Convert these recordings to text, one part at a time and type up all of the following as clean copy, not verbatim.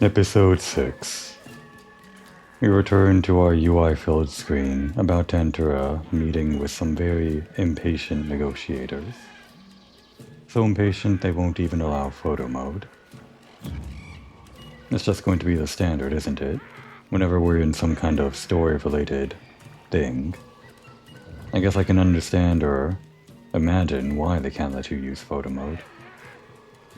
Episode 6. We return to our UI-filled screen, about to enter a meeting with some very impatient negotiators. So impatient they won't even allow photo mode. It's just going to be the standard, isn't it? Whenever we're in some kind of story-related thing. I guess I can understand or imagine why they can't let you use photo mode.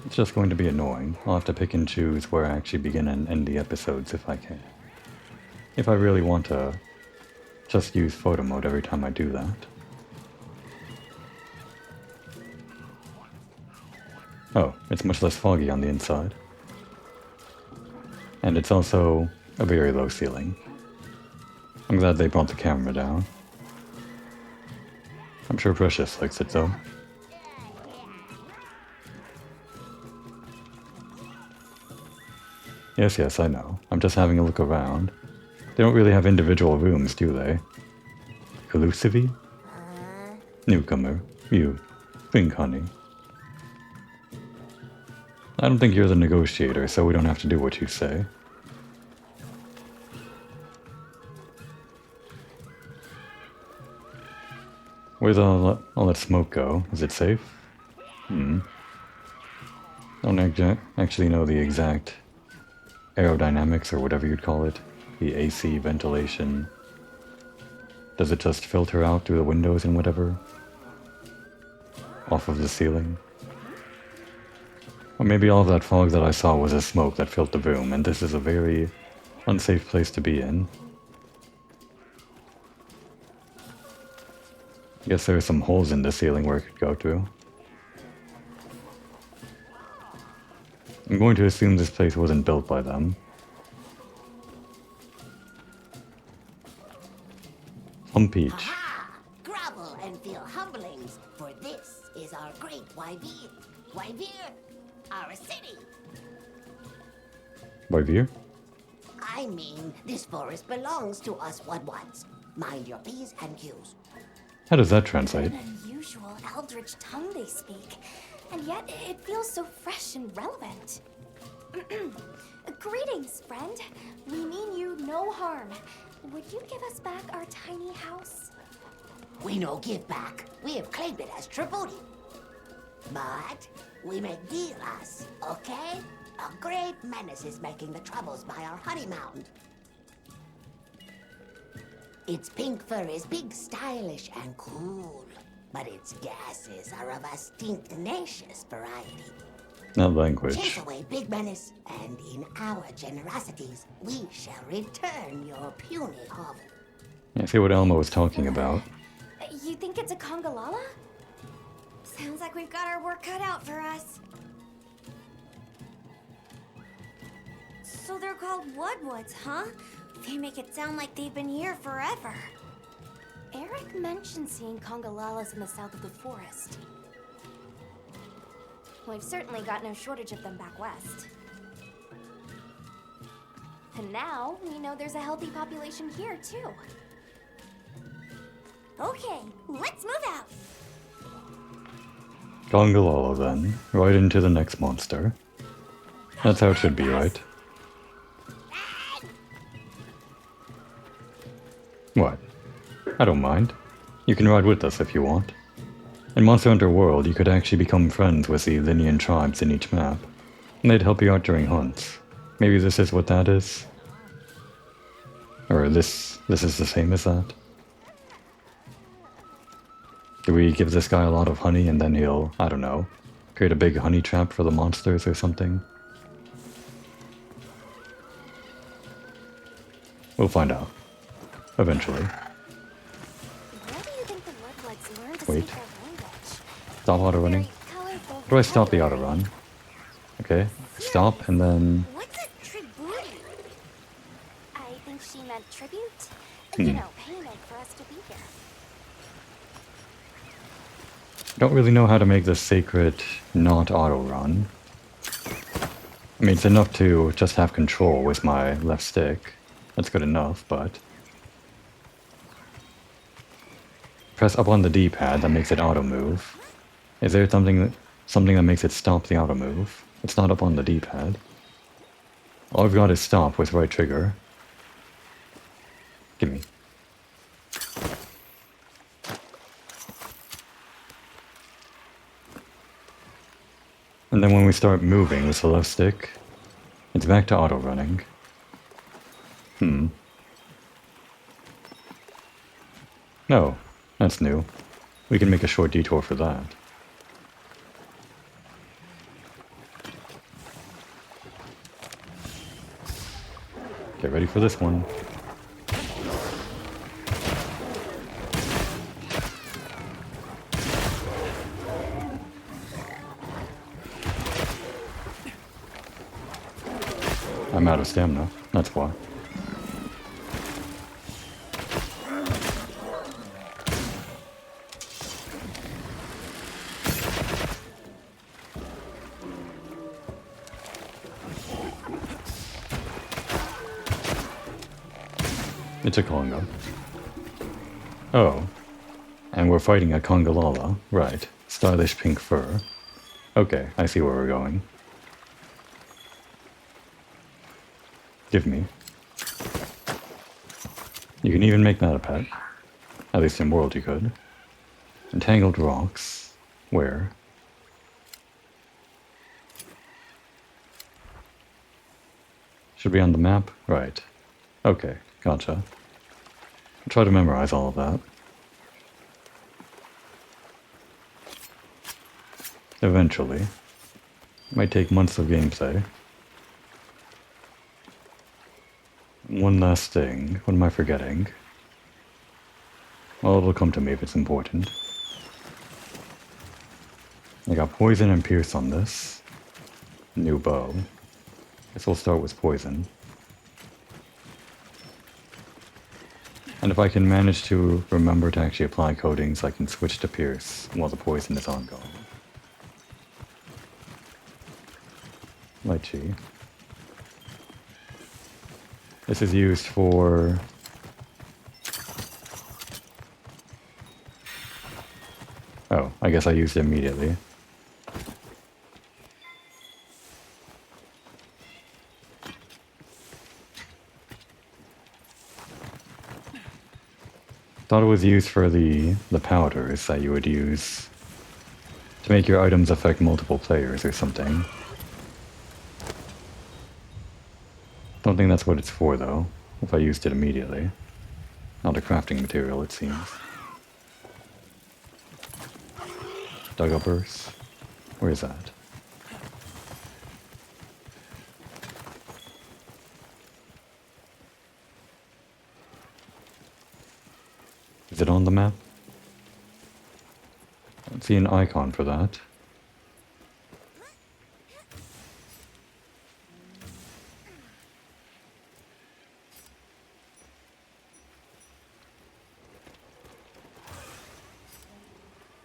It's just going to be annoying. I'll have to pick and choose where I actually begin and end the episodes if I can. If I really want to just use photo mode every time I do that. Oh, it's much less foggy on the inside. And it's also a very low ceiling. I'm glad they brought the camera down. I'm sure Precious likes it though. Yes, I know. I'm just having a look around. They don't really have individual rooms, do they? Elusivy? Newcomer. You. Think, honey. I don't think you're the negotiator, so we don't have to do what you say. Where's all that smoke go? Is it safe? Don't actually know the exact aerodynamics or whatever you'd call it. The AC ventilation. Does it just filter out through the windows and whatever? Off of the ceiling? Or maybe all of that fog that I saw was a smoke that filled the room, and this is a very unsafe place to be in. I guess there are some holes in the ceiling where it could go through. I'm going to assume this place wasn't built by them. Peach. Aha! Grovel and feel humblings, for this is our great Wyvir. Wyvir, our city. Wyvir? I mean, this forest belongs to us Wudwuds. Mind your P's and Q's. How does that translate? An unusual eldritch tongue they speak, and yet it feels so fresh and relevant. Greetings, friend. We mean you no harm. Would you give us back our tiny house? We no give back. We have claimed it as tribute. But we make deals, okay? A great menace is making the troubles by our honey mountain. Its pink fur is big, stylish, and cool, but its gases are of a stinknacious variety. Not language. Chase away big menace, and in our generosities, we shall return your puny hovel. I see what Elmo was talking about. You think it's a Congalala? Sounds like we've got our work cut out for us. So they're called Woodwoods, huh? They make it sound like they've been here forever. Eric mentioned seeing Congalalas in the south of the forest. We've certainly got no shortage of them back west. And now, we know there's a healthy population here, too. Okay, let's move out! Congalala then, right into the next monster. That's how it should be, right? What? I don't mind. You can ride with us if you want. In Monster Hunter World, you could actually become friends with the Linian tribes in each map, and they'd help you out during hunts. Maybe this is what that is? Or this is the same as that? Do we give this guy a lot of honey and then he'll, I don't know, create a big honey trap for the monsters or something? We'll find out. Eventually. Where do you think the Woodwoods learned to Wait. speak their language? Stop auto-running. Colorful How do I stop the auto-run? Okay, stop and then... What's a tribute? I think she meant tribute. You know, payment for us to be here. Don't really know how to make this sacred not auto-run. I mean, it's enough to just have control with my left stick. That's good enough, but... Press up on the D-pad, that makes it auto-move. Is there something that makes it stop the auto-move? It's not up on the D-pad. All I've got is stop with right trigger. Gimme. And then when we start moving with the left stick, it's back to auto running. No, that's new. We can make a short detour for that. Get ready for this one. I'm out of stamina, that's why. It's a Conga. Oh. And we're fighting a Congalala. Right. Stylish pink fur. Okay, I see where we're going. Give me. You can even make that a pet. At least in World you could. Entangled rocks. Where? Should be on the map? Right. Okay, gotcha. I'll try to memorize all of that. Eventually. Might take months of gameplay. One last thing. What am I forgetting? Well, it'll come to me if it's important. I got poison and pierce on this. New bow. Guess we'll start with poison. And if I can manage to remember to actually apply coatings, I can switch to pierce while the poison is ongoing. Lychee. This is used for... Oh, I guess I used it immediately. Thought it was used for the powders that you would use to make your items affect multiple players or something. Don't think that's what it's for though, if I used it immediately. Not a crafting material, it seems. Dug uppers? Where is that? Is it on the map? I don't see an icon for that.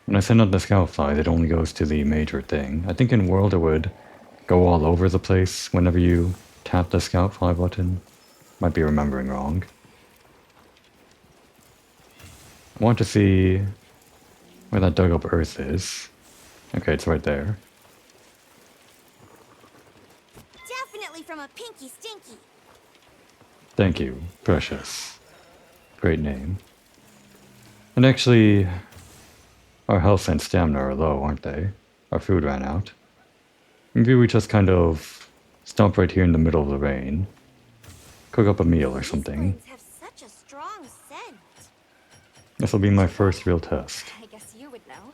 When I send out the scout flies, it only goes to the major thing. I think in World it would go all over the place whenever you tap the scout fly button. Might be remembering wrong. I want to see where that dug up earth is. Okay, it's right there. Definitely from a Pinky Stinky. Thank you, Precious. Great name. And actually, our health and stamina are low, aren't they? Our food ran out. Maybe we just kind of stop right here in the middle of the rain. Cook up a meal or something. These have such a strong scent. This will be my first real test. I guess you would know.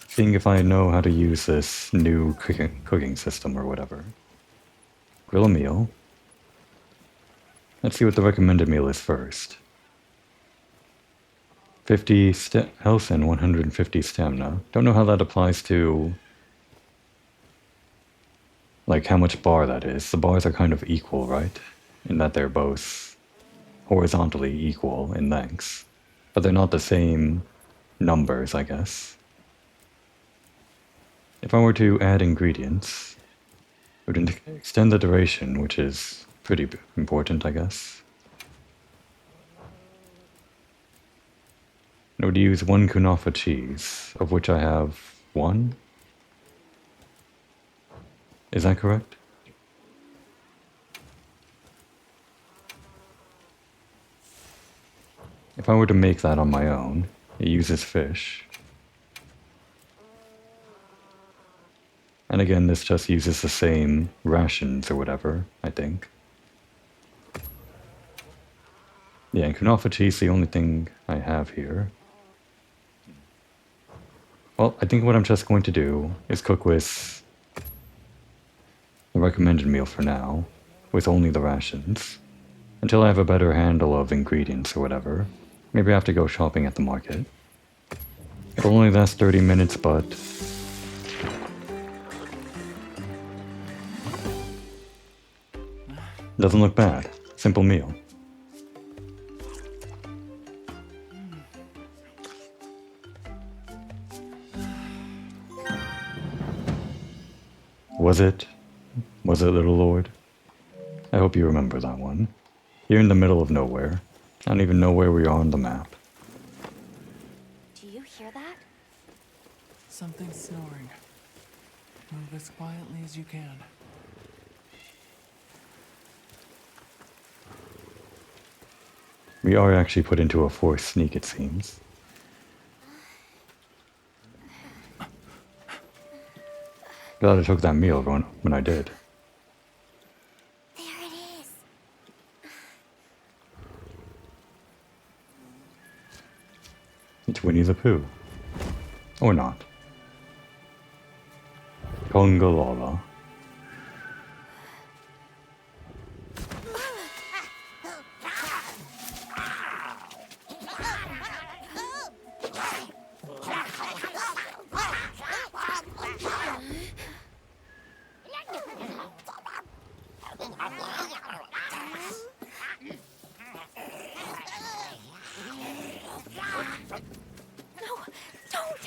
Seeing if I know how to use this new cooking system or whatever. Grill a meal. Let's see what the recommended meal is first. 50 health and 150 stamina. Don't know how that applies to... like how much bar that is. The bars are kind of equal, right? In that they're both horizontally equal in lengths. But they're not the same numbers, I guess. If I were to add ingredients, it would extend the duration, which is pretty important, I guess. I would use 1 kunafa cheese, of which I have 1. Is that correct? If I were to make that on my own, it uses fish. And again, this just uses the same rations or whatever, I think. Yeah, and Kunafa cheese, the only thing I have here. Well, I think what I'm just going to do is cook with the recommended meal for now, with only the rations, until I have a better handle of ingredients or whatever. Maybe I have to go shopping at the market. It'll only last 30 minutes, but doesn't look bad. Simple meal. Was it? Was it, little lord? I hope you remember that one. Here in the middle of nowhere. I don't even know where we are on the map. Do you hear that? Something snoring. Move as quietly as you can. We are actually put into a forced sneak, it seems. Glad I took that meal when I did. There it is. It's Winnie the Pooh. Or not. Congalala. No, don't!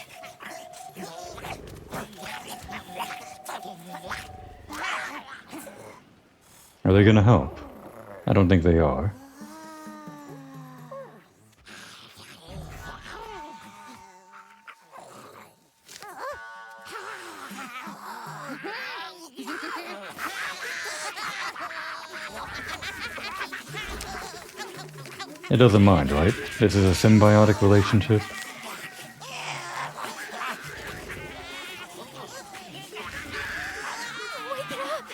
Are they gonna help? I don't think they are. It doesn't mind, right? This is a symbiotic relationship. Wake it up!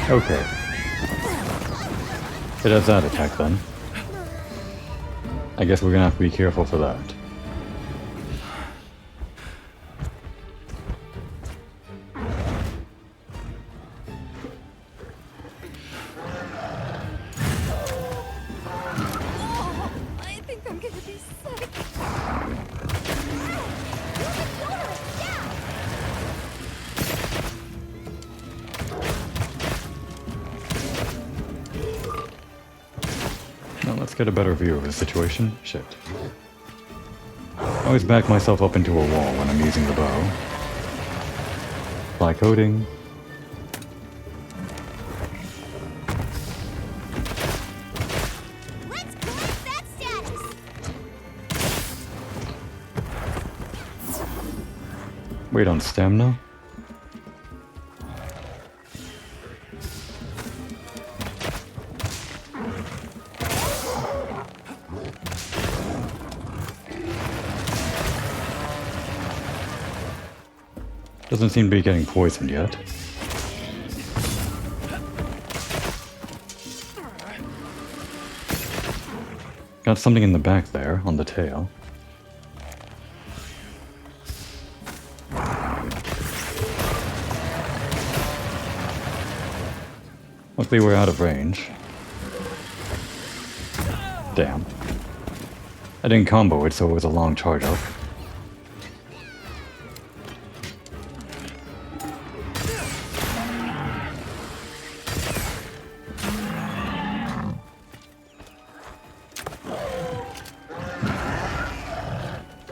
Okay. It has that attack then. I guess we're gonna have to be careful for that. I think I'm gonna be sick. Now let's get a better view of the situation. Shit. I always back myself up into a wall when I'm using the bow. Fly coding. Let's collect that status! Wait on stamina. Doesn't seem to be getting poisoned yet. Got something in the back there, on the tail. Luckily we're out of range. Damn. I didn't combo it, so it was a long charge up.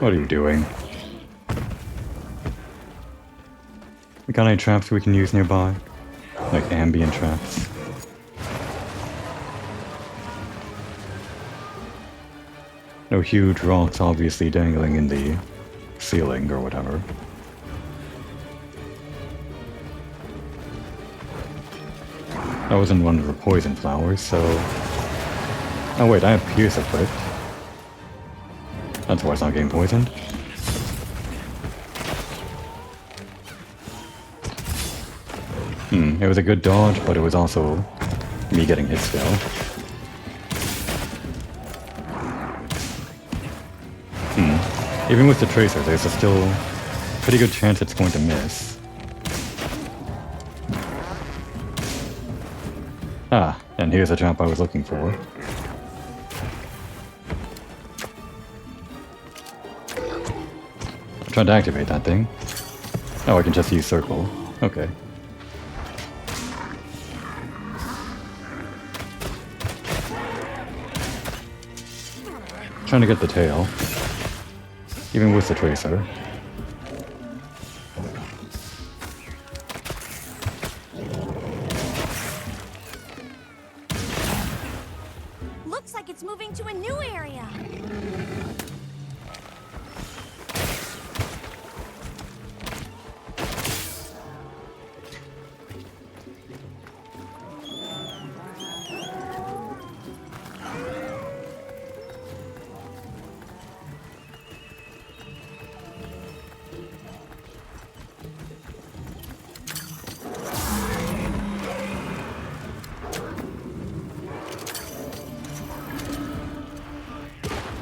What are you doing? We got any traps we can use nearby? Like ambient traps? No huge rocks obviously dangling in the ceiling or whatever. I wasn't one of the poison flowers, so... Oh wait, I have Pierce equipped. That's why it's not getting poisoned. It was a good dodge, but it was also me getting hit still. Even with the tracer, there's a still pretty good chance it's going to miss. Ah, and here's the trap I was looking for. I tried to activate that thing. Oh, I can just use circle. Okay. Trying to get the tail. Even with the tracer. Looks like it's moving to a new area.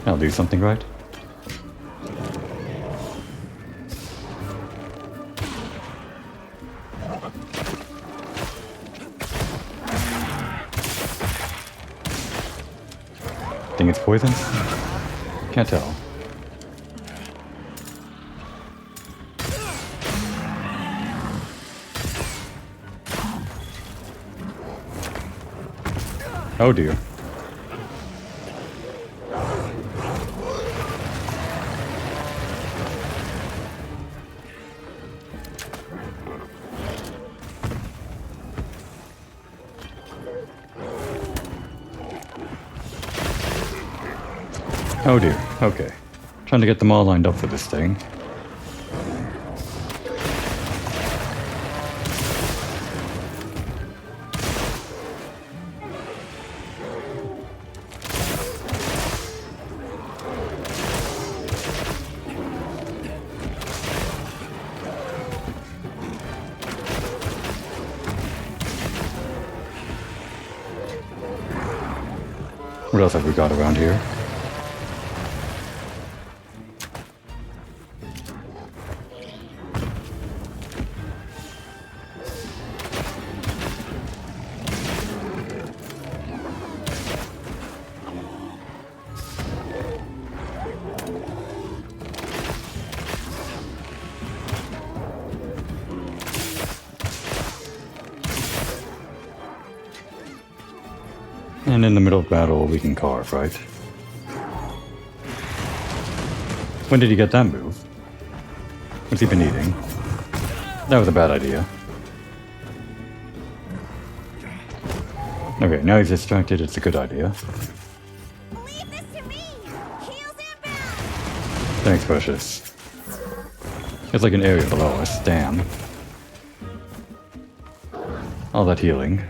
I'll do something right. Think it's poison? Can't tell. Oh dear. Oh dear, okay. Trying to get them all lined up for this thing. What else have we got around here? And in the middle of battle, we can carve, right? When did he get that move? What's he been eating? That was a bad idea. Okay, now he's distracted, it's a good idea. Leave this to me! Heels inbound! Thanks, Precious. It's like an area below us, damn. All that healing.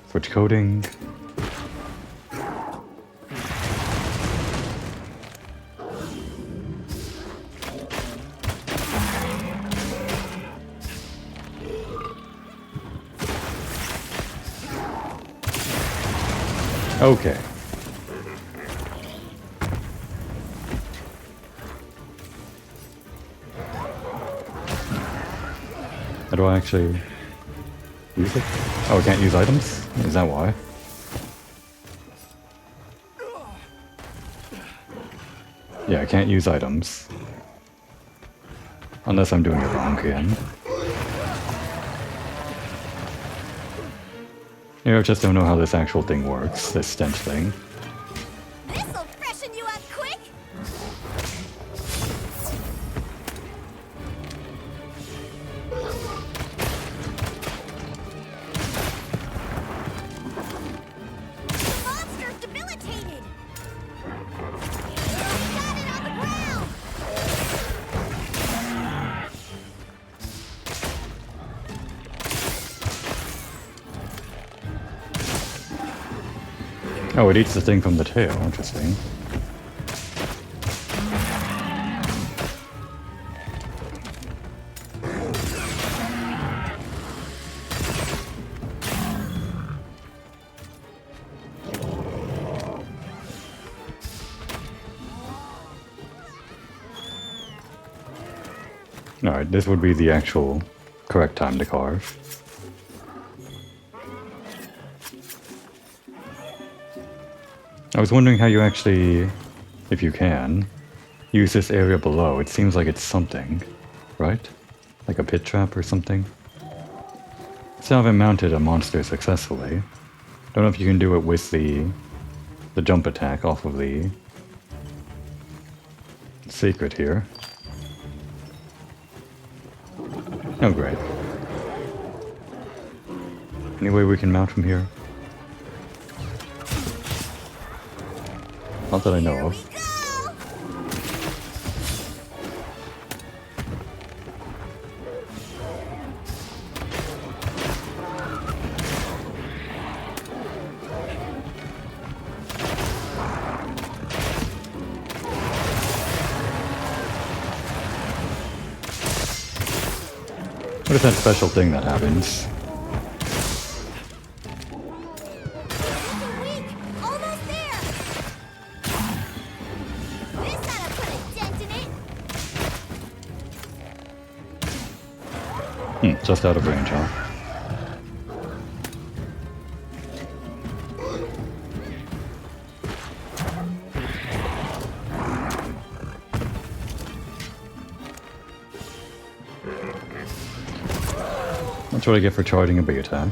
Switch coding. Okay. How do I actually use it? Oh, I can't use items? Is that why? Yeah, I can't use items. Unless I'm doing it wrong again. Yeah, I just don't know how this actual thing works, this stench thing. This'll freshen you up quick! The monster's debilitated! Got it on the ground! Oh, it eats the thing from the tail. Interesting. Alright, this would be the actual correct time to carve. I was wondering how you actually, if you can, use this area below. It seems like it's something, right? Like a pit trap or something? Still haven't mounted a monster successfully. Don't know if you can do it with the jump attack off of the secret here. Oh, great. Any way we can mount from here? Not that I know of. What is that special thing that happens? Weak! Almost there! This ought to put a dent in it! Just out of range, huh? That's what I get for charging a big attack.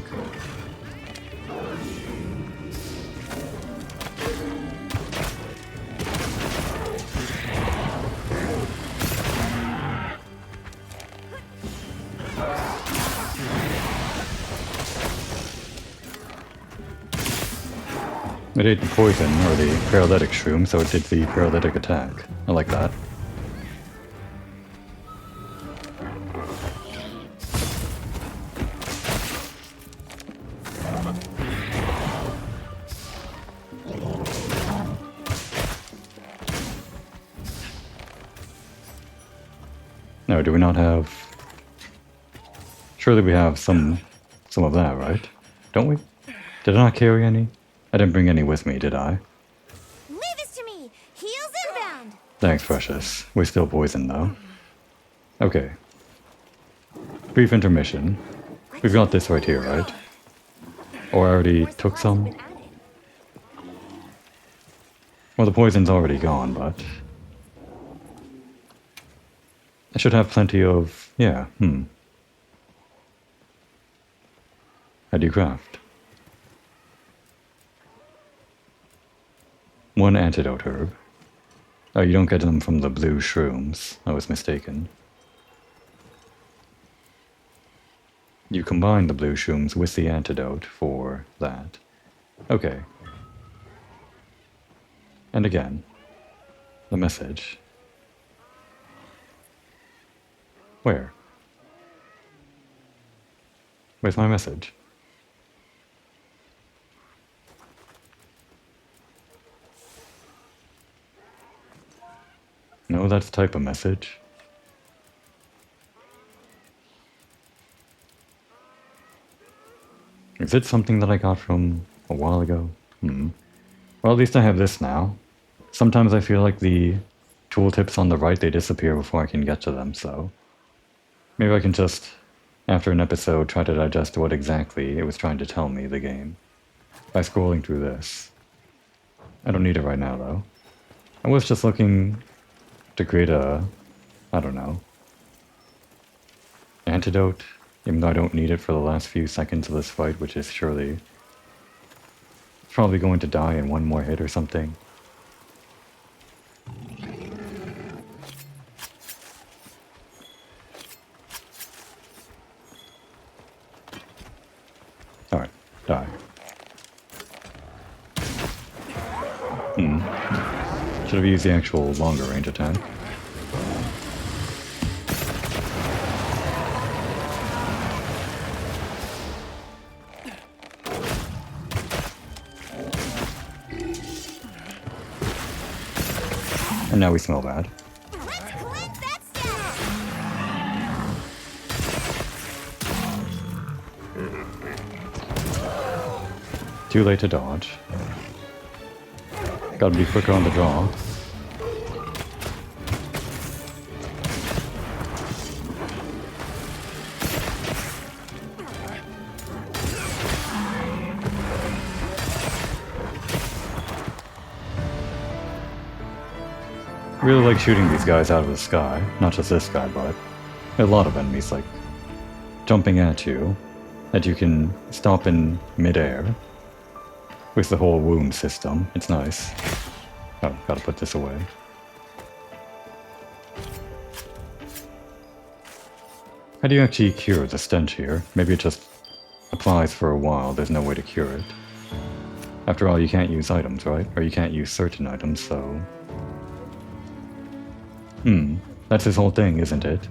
It ate the poison, or the paralytic shroom, so it did the paralytic attack. I like that. No, do we not have... Surely we have some of that, right? Don't we? Did I not carry any? I didn't bring any with me, did I? Leave this to me! Heels inbound! Thanks, Precious. We're still poisoned, though. Okay. Brief intermission. We've got this right here, right? Or I already took some? Well, the poison's already gone, but... I should have plenty of... yeah, How do you craft? 1 antidote herb. Oh, you don't get them from the blue shrooms. I was mistaken. You combine the blue shrooms with the antidote for that. Okay. And again, the message. Where? Where's my message? No, that's type of message. Is it something that I got from a while ago? Well, at least I have this now. Sometimes I feel like the tooltips on the right, they disappear before I can get to them, so... Maybe I can just, after an episode, try to digest what exactly it was trying to tell me, the game, by scrolling through this. I don't need it right now, though. I was just looking to create a, I don't know, antidote, even though I don't need it for the last few seconds of this fight, which is surely It's probably going to die in one more hit or something. Alright, die. Should have used the actual longer range attack. And now we smell bad. Let's collect that stuff! Too late to dodge. Gotta be quicker on the draw. Really like shooting these guys out of the sky. Not just this guy, but a lot of enemies like jumping at you that you can stop in midair with the whole wound system. It's nice. Oh, gotta put this away. How do you actually cure the stench here? Maybe it just applies for a while, there's no way to cure it. After all, you can't use items, right? Or you can't use certain items, so... that's his whole thing, isn't it?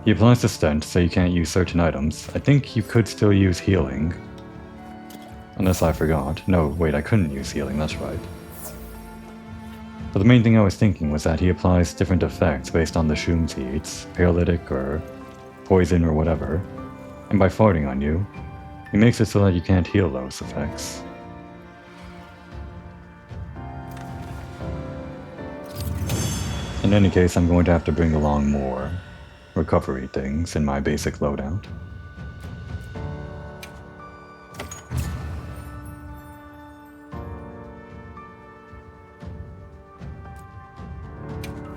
He applies the stench, so you can't use certain items. I think you could still use healing. Unless I forgot. No, wait, I couldn't use healing, that's right. But the main thing I was thinking was that he applies different effects based on the shrooms he eats, paralytic or poison or whatever, and by farting on you, he makes it so that you can't heal those effects. In any case, I'm going to have to bring along more recovery things in my basic loadout.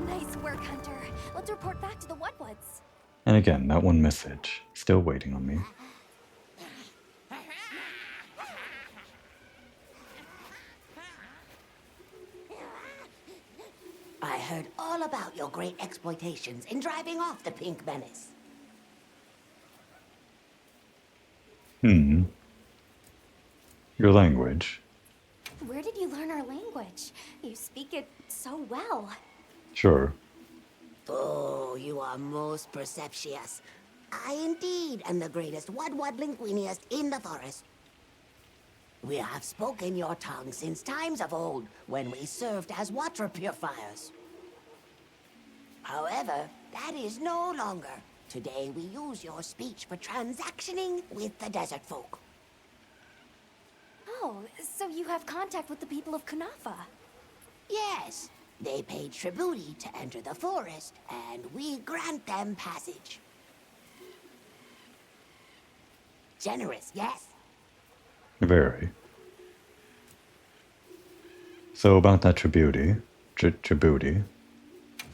Nice work, Hunter. Let's report back to the Whatwoods. And again, that one message, still waiting on me. I heard all about your great exploitations in driving off the Pink Menace. Your language. Where did you learn our language? You speak it so well. Sure. Oh, you are most perceptious. I indeed am the greatest Wud linguiniast in the forest. We have spoken your tongue since times of old, when we served as water purifiers. However, that is no longer. Today we use your speech for transactioning with the desert folk. Oh, so you have contact with the people of Kunafa? Yes, they pay tribute to enter the forest, and we grant them passage. Generous, yes? Very. So about that tribute.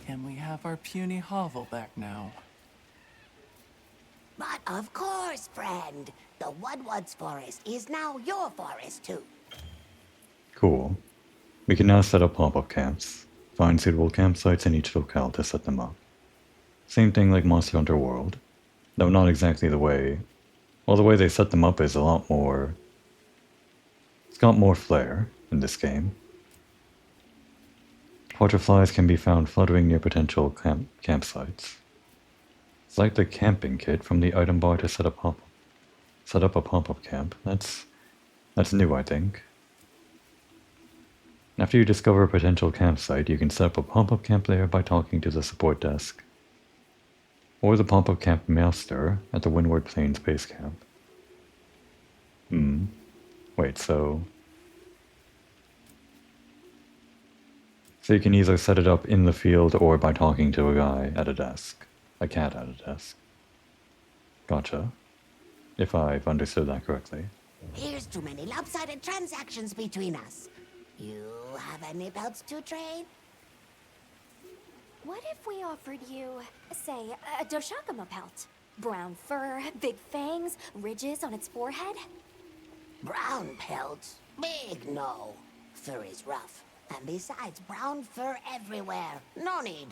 Can we have our puny hovel back now? But of course, friend. The Wudwoods forest is now your forest, too. Cool. We can now set up pop-up camps. Find suitable campsites in each locale to set them up. Same thing like Monster Hunter World. Though not exactly the way... Well, the way they set them up is a lot more... It's got more flair in this game. Butterflies can be found fluttering near potential campsites. It's like the camping kit from the item bar to set up a pop-up camp. That's new, I think. After you discover a potential campsite, you can set up a pop-up camp there by talking to the support desk. Or the pop-up camp master at the Windward Plains base camp. Wait, so you can either set it up in the field or by talking to a guy at a desk. A cat at a desk. Gotcha. If I've understood that correctly. Here's too many lopsided transactions between us. You have any belts to trade? What if we offered you, say, a Doshakama pelt? Brown fur, big fangs, ridges on its forehead? Brown pelts? Big no. Fur is rough. And besides, brown fur everywhere. No need.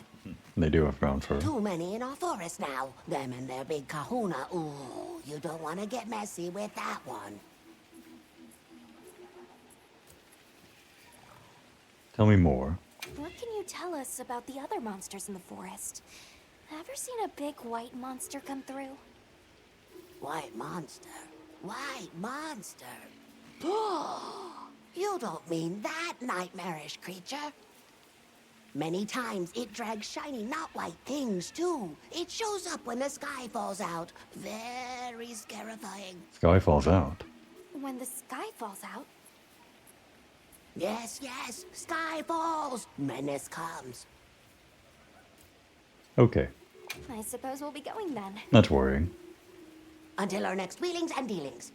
They do have brown fur. Too many in our forest now. Them and their big kahuna. Ooh, you don't want to get messy with that one. Tell me more. What can you tell us about the other monsters in the forest? Ever seen a big white monster come through? White monster. White monster. You don't mean that nightmarish creature. Many times it drags shiny, not white things, too. It shows up when the sky falls out. Very scarifying. Sky falls out. When the sky falls out? Yes, yes. Sky falls. Menace comes. Okay, I suppose we'll be going then. that's worrying. Until our next wheelings and dealings.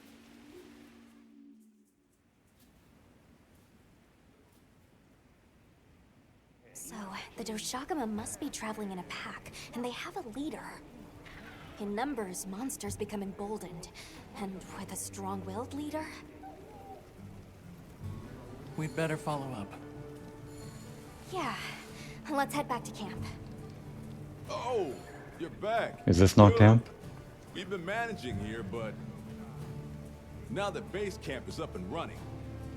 So, the Doshagama must be traveling in a pack, and they have a leader. In numbers, monsters become emboldened. And with a strong-willed leader? We'd better follow up. Yeah. Let's head back to camp. Oh, you're back. Is this not Good. camp? We've been managing here, but now that base camp is up and running,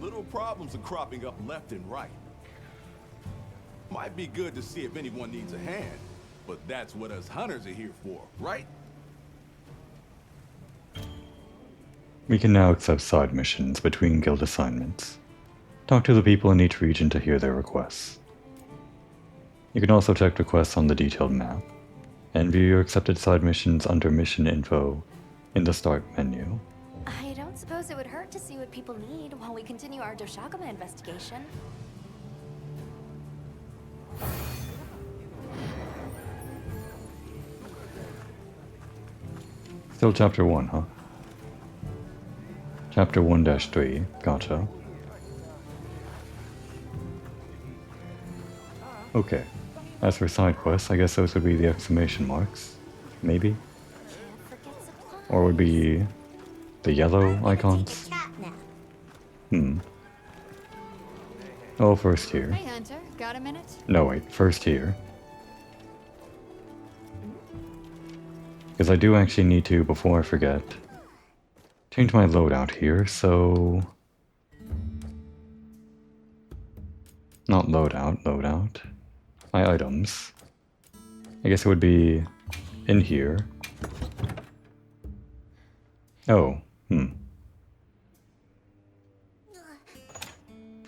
little problems are cropping up left and right. Might be good to see if anyone needs a hand, but that's what us hunters are here for, right? We can now accept side missions between guild assignments. Talk to the people in each region to hear their requests. You can also check requests on the detailed map, and view your accepted side missions under mission info in the start menu. I don't suppose it would hurt to see what people need while we continue our Doshagama investigation. Still chapter 1, huh? Chapter 1-3, gotcha. Okay, as for side quests, I guess those would be the exclamation marks. Maybe? Can't forget supplies. Or would be the yellow Take icons? a chat now. Oh, first here. Hey, Hunter. Got a minute? No, wait, first here. Because I do actually need to, before I forget, change my loadout here, so... Not loadout, loadout. My items. I guess it would be in here. Oh,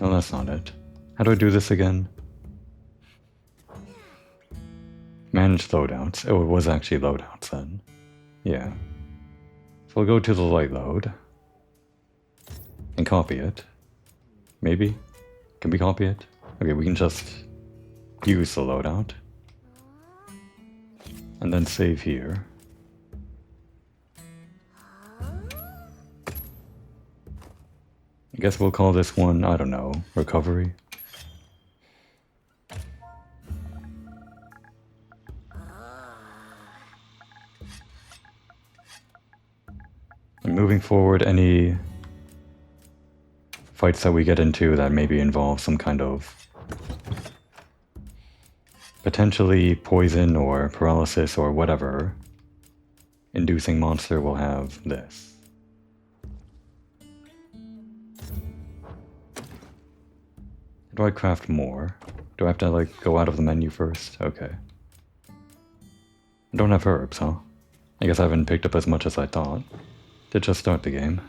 No, that's not it. How do I do this again? Manage loadouts. Oh, it was actually loadouts then. Yeah. So I'll go to the light load. And copy it. Maybe? Can we copy it? Okay, we can just use the loadout. And then save here. I guess we'll call this one, I don't know, recovery. And moving forward, any fights that we get into that maybe involve some kind of potentially poison or paralysis or whatever inducing monster will have this. Do I craft more? Do I have to like go out of the menu first? Okay. I don't have herbs, huh? I guess I haven't picked up as much as I thought. Did just start the game.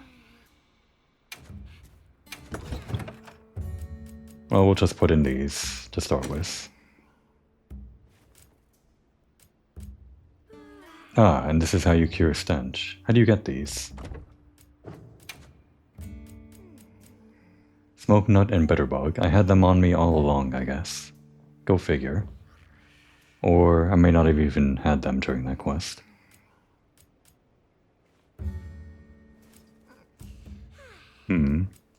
Well, we'll just put in these to start with. Ah, and this is how you cure stench. How do you get these? Smoke nut and bitterbug. I had them on me all along, I guess. Go figure. Or I may not have even had them during that quest.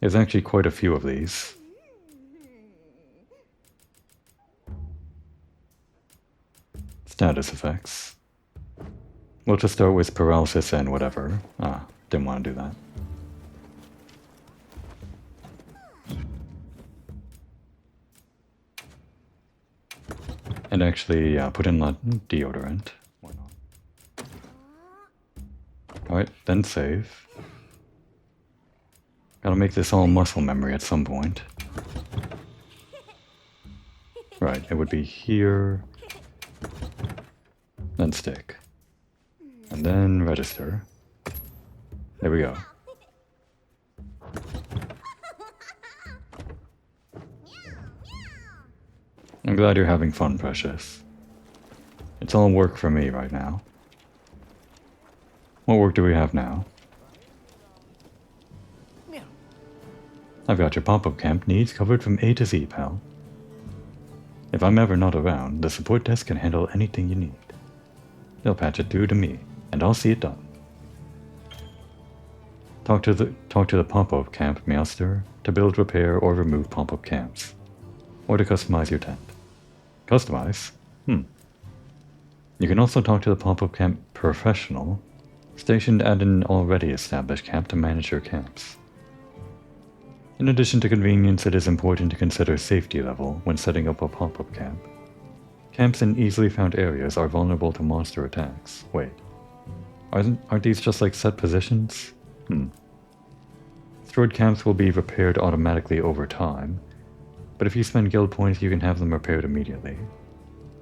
There's actually quite a few of these. Status effects. We'll just start with paralysis and whatever. Ah, didn't want to do that. And actually, put in deodorant. Why not? Alright, then save. Gotta make this all muscle memory at some point. Right, it would be here. Then stick. And then register. There we go. I'm glad you're having fun, Precious. It's all work for me right now. What work do we have now? I've got your pop-up camp needs covered from A to Z, pal. If I'm ever not around, the support desk can handle anything you need. They'll patch it through to me, and I'll see it done. Talk to the pop-up camp master to build, repair, or remove pop-up camps. Or to customize your tent. Customize? You can also talk to the pop-up camp professional stationed at an already established camp to manage your camps. In addition to convenience, it is important to consider safety level when setting up a pop-up camp. Camps in easily found areas are vulnerable to monster attacks. Wait, aren't these just like set positions? Destroyed camps will be repaired automatically over time, but if you spend guild points, you can have them repaired immediately.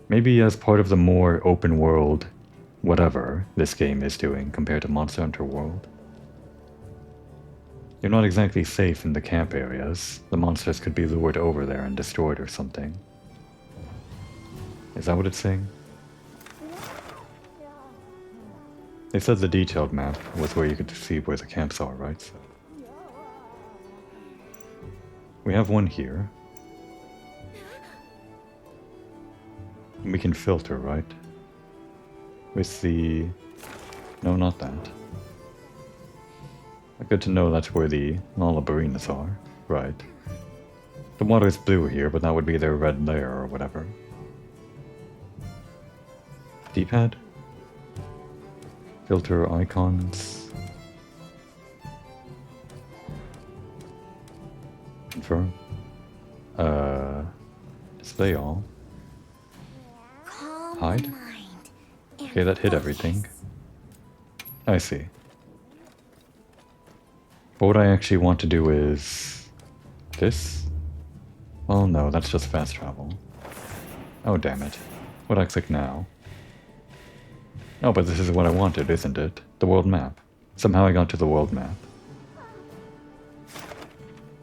Maybe as part of the more open world, whatever this game is doing compared to Monster Hunter World. You're not exactly safe in the camp areas. The monsters could be lured over there and destroyed or something. Is that what it's saying? They said the detailed map was where you could see where the camps are, right? So we have one here. And we can filter, right? With the... No, not that. Good to know that's where the Lollabarinas are. Right. The water is blue here, but that would be their red layer or whatever. D-pad? Filter icons. Confirm. Display all. Hide? Okay, that hit everything. I see. But what I actually want to do is... this? Oh no, that's just fast travel. Oh damn it. What do I click now? Oh, but this is what I wanted, isn't it? The world map. Somehow I got to the world map.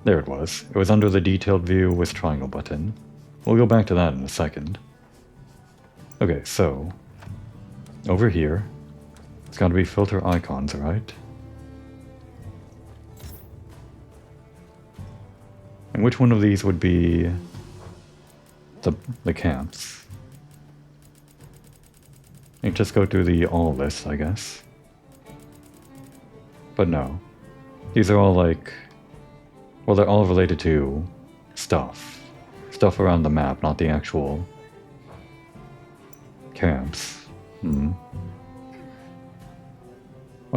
There it was. It was under the detailed view with triangle button. We'll go back to that in a second. Okay, so... over here. It's gotta be filter icons, right? And which one of these would be the camps? You just go through the all list, I guess. But no. These are all like... well, they're all related to stuff. Stuff around the map, not the actual camps. I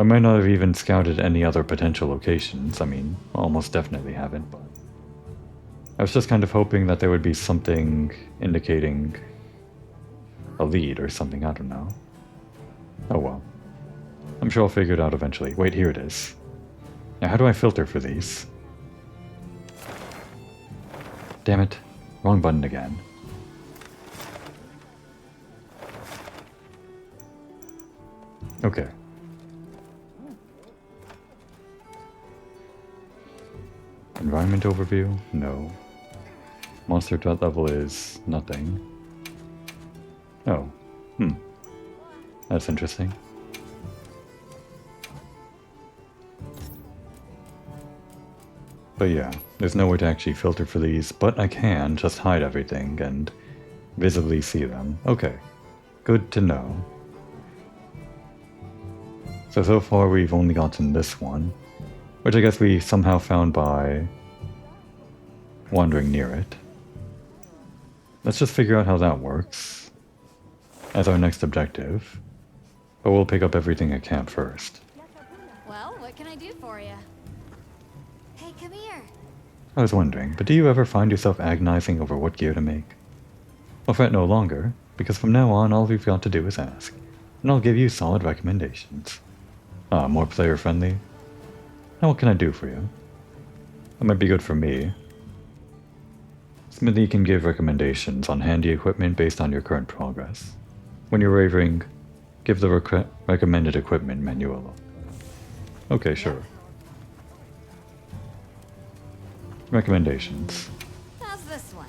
might not have even scouted any other potential locations. I mean, almost definitely haven't, but... I was just kind of hoping that there would be something indicating a lead or something, I don't know. Oh well. I'm sure I'll figure it out eventually. Wait, here it is. Now how do I filter for these? Damn it. Wrong button again. Okay. Environment overview? No. Monster threat level is nothing. Oh. That's interesting. But yeah, there's nowhere to actually filter for these, but I can just hide everything and visibly see them. Okay. Good to know. So far we've only gotten this one, which I guess we somehow found by wandering near it. Let's just figure out how that works as our next objective, but we'll pick up everything at camp first. Well, what can I do for you? Hey, come here. I was wondering, but do you ever find yourself agonizing over what gear to make? I'll fret no longer, because from now on all you've got to do is ask, and I'll give you solid recommendations. More player-friendly? Now what can I do for you? That might be good for me. Smithy can give recommendations on handy equipment based on your current progress. When you're wavering, give the recommended equipment menu a look. Okay, sure. Recommendations. How's this one?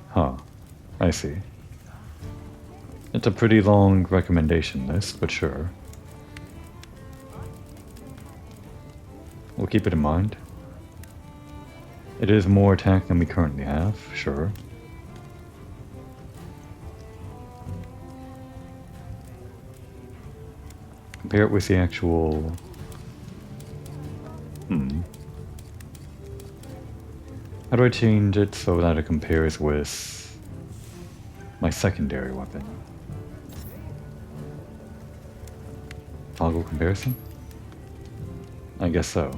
Huh. I see. It's a pretty long recommendation list, but sure. We'll keep it in mind. It is more attack than we currently have, sure. Compare it with the actual... How do I change it so that it compares with my secondary weapon? Toggle comparison? I guess so.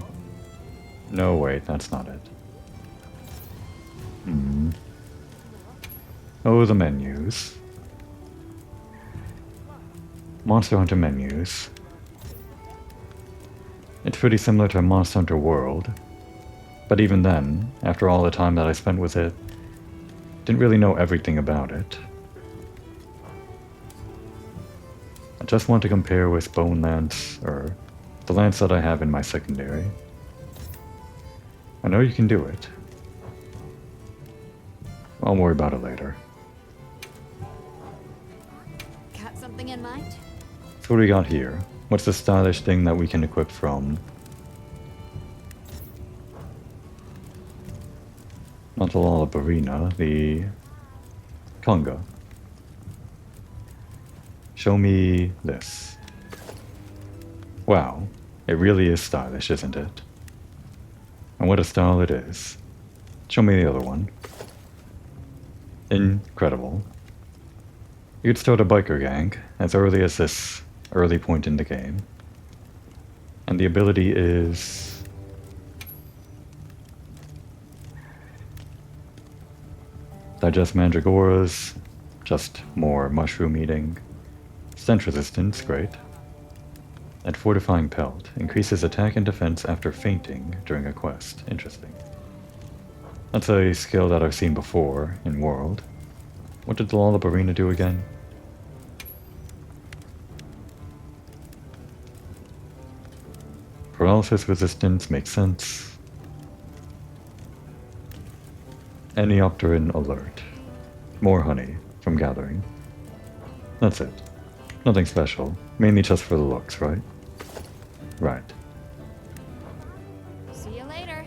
No, wait, that's not it. Oh, the menus. Monster Hunter menus. It's pretty similar to Monster Hunter World, but even then, after all the time that I spent with it, didn't really know everything about it. I just want to compare with Bone Lance, or the lance that I have in my secondary. I know you can do it. I'll worry about it later. Got something in mind? So what do we got here? What's the stylish thing that we can equip from? Not the Lollabarina, the Conga. Show me this. Wow, it really is stylish, isn't it? And what a style it is. Show me the other one. Incredible. You could start a biker gang as early as this early point in the game. And the ability is... digest mandragoras, just more mushroom eating. Stench resistance, great. And fortifying pelt, increases attack and defense after fainting during a quest. Interesting. That's a skill that I've seen before in World. What did the Lollabarina do again? Paralysis resistance makes sense. Aniopteran alert. More honey from gathering. That's it. Nothing special. Mainly just for the looks, right? Right. See you later.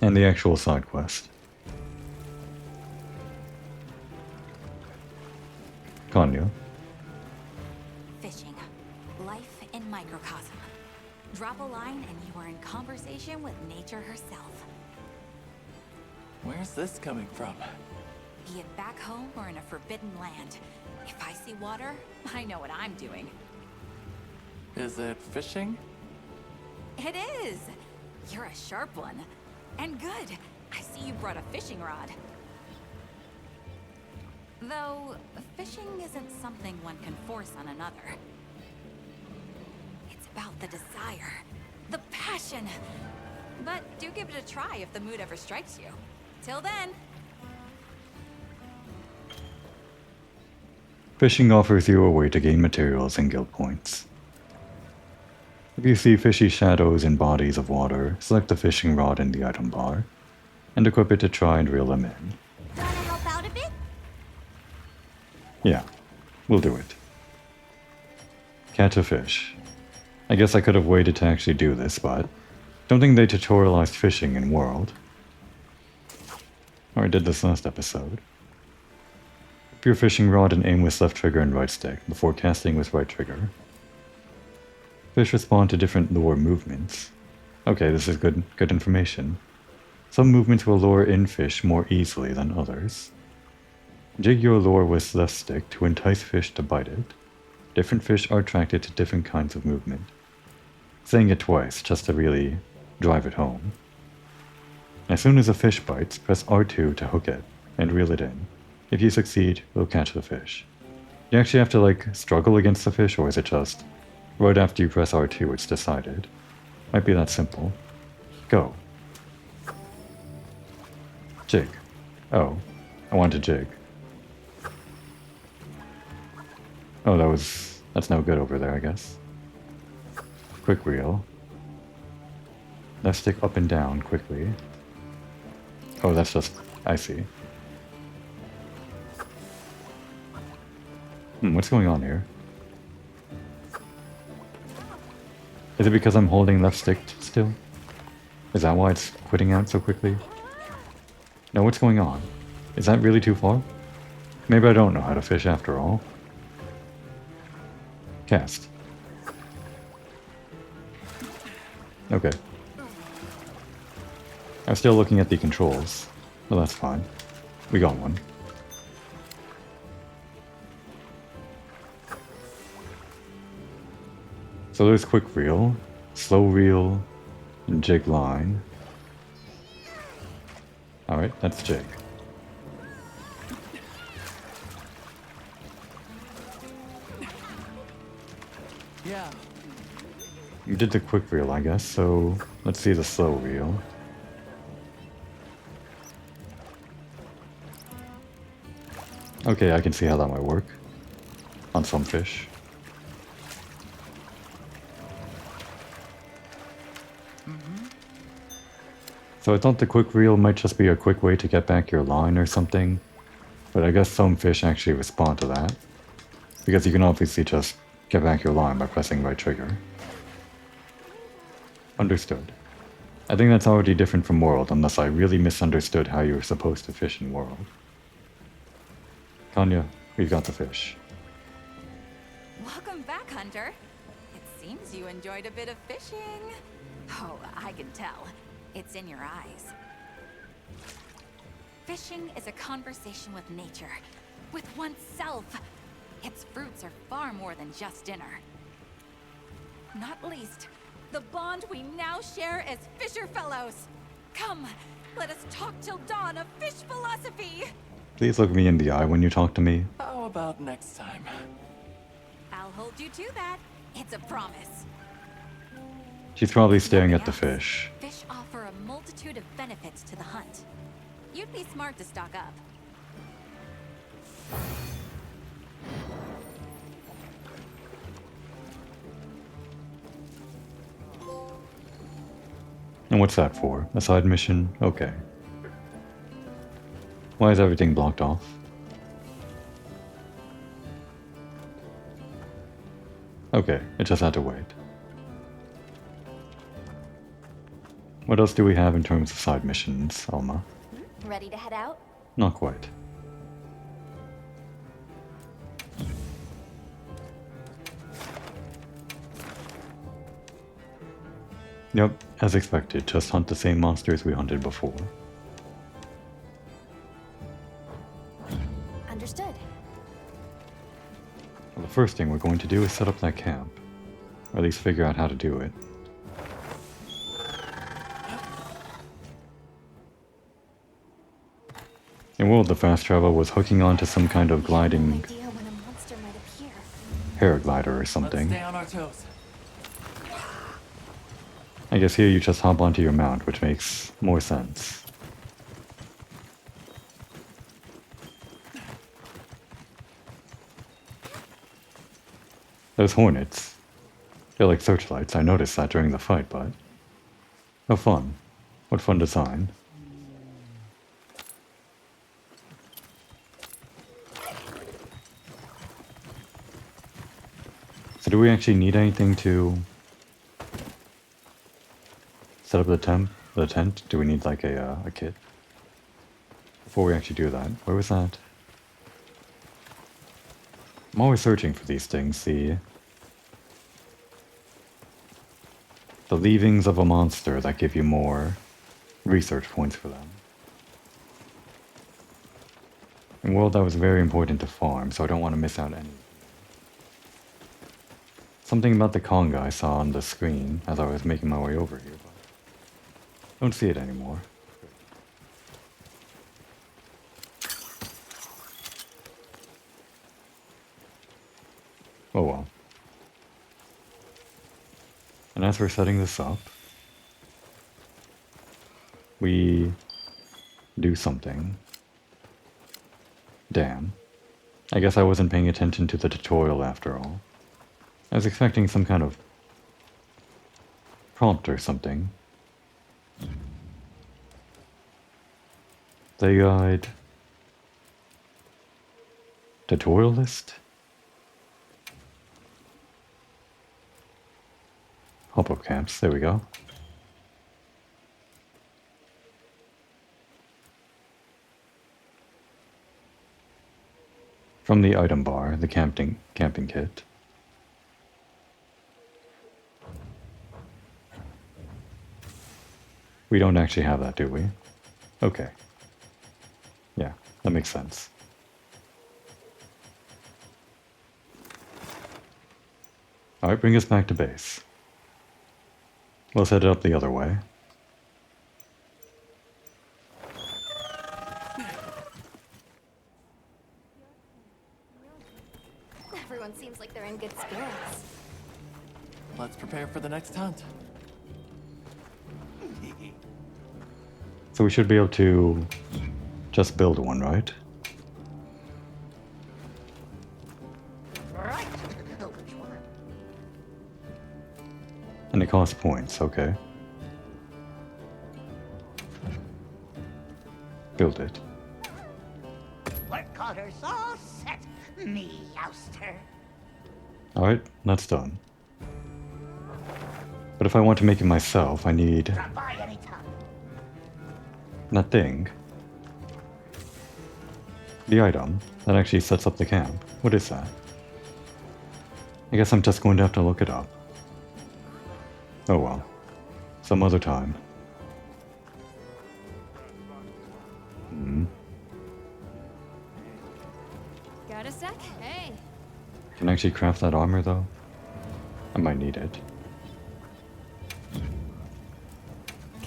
And the actual side quest. Kanya. Fishing. Life in microcosm. Drop a line and you are in conversation with nature herself. Where's this coming from? Be it back home or in a forbidden land. If I see water, I know what I'm doing. Is it fishing? It is! You're a sharp one. And good. I see you brought a fishing rod. Though, fishing isn't something one can force on another. It's about the desire. The passion. But do give it a try if the mood ever strikes you. Till then. Fishing offers you a way to gain materials and guild points. If you see fishy shadows in bodies of water, select the fishing rod in the item bar, and equip it to try and reel them in. Wanna help out a bit? Yeah, we'll do it. Catch a fish. I guess I could have waited to actually do this, but don't think they tutorialized fishing in World. Or I did this last episode. Whip your fishing rod and aim with left trigger and right stick before casting with right trigger. Fish respond to different lure movements. Okay, this is good information. Some movements will lure in fish more easily than others. Jig your lure with left stick to entice fish to bite it. Different fish are attracted to different kinds of movement. Saying it twice just to really drive it home. As soon as a fish bites, press R2 to hook it and reel it in. If you succeed, you'll catch the fish. You actually have to like struggle against the fish, or is it just right after you press R2 it's decided? Might be that simple. Go. Jig. Oh, I want to jig. Oh, that's no good over there, I guess. Quick reel. Left stick up and down quickly. Oh, that's just, I see. What's going on here? Is it because I'm holding left stick still? Is that why it's quitting out so quickly? No, what's going on? Is that really too far? Maybe I don't know how to fish after all. Cast. Okay. I'm still looking at the controls. Well, that's fine. We got one. So there's quick reel, slow reel, and jig line. Alright, that's jig. Yeah. You did the quick reel, I guess, so let's see the slow reel. Okay, I can see how that might work. On some fish. So I thought the quick reel might just be a quick way to get back your line or something. But I guess some fish actually respond to that. Because you can obviously just get back your line by pressing right trigger. Understood. I think that's already different from World, unless I really misunderstood how you were supposed to fish in World. Kanya, we've got the fish. Welcome back, Hunter. It seems you enjoyed a bit of fishing. Oh, I can tell. It's in your eyes. Fishing is a conversation with nature, with oneself. Its fruits are far more than just dinner. Not least, the bond we now share as fisher fellows. Come, let us talk till dawn of fish philosophy. Please look me in the eye when you talk to me. How about next time? I'll hold you to that. It's a promise. She's probably staring at the fish. Fish offer a multitude of benefits to the hunt. You'd be smart to stock up. And what's that for? A side mission? Okay. Why is everything blocked off? Okay, it just had to wait. What else do we have in terms of side missions, Alma? Ready to head out? Not quite. Yep, as expected, just hunt the same monsters we hunted before. Understood. Well, the first thing we're going to do is set up that camp. Or at least figure out how to do it. In World, the fast travel was hooking onto some kind of gliding Idea when a monster might appear. paraglider or Let's something. stay on our toes. I guess here you just hop onto your mount, which makes more sense. Those hornets. They're like searchlights, I noticed that during the fight, but... Oh fun. What fun design. So do we actually need anything to set up the tent? Do we need like a kit? Before we actually do that, where was that? I'm always searching for these things, the leavings of a monster that give you more research points for them. In World, that was very important to farm, so I don't want to miss out any. Something about the conga I saw on the screen as I was making my way over here, but don't see it anymore. Oh well. And as we're setting this up, we do something. Damn. I guess I wasn't paying attention to the tutorial after all. I was expecting some kind of prompt or something. The guide. Tutorial list? Pop-up camps, there we go. From the item bar, the camping kit. We don't actually have that, do we? Okay. Yeah, that makes sense. Alright, bring us back to base. Let's head up the other way. Everyone seems like they're in good spirits. Let's prepare for the next hunt. So we should be able to just build one, right? Right. Which one? And it costs points, okay. Build it. Work orders all set, me ouster. Alright, that's done. But if I want to make it myself, I need Drop by anytime. that thing. The item that actually sets up the camp. What is that? I guess I'm just going to have to look it up. Oh well. Some other time. Got a sec? Hey. Can I actually craft that armor though? I might need it.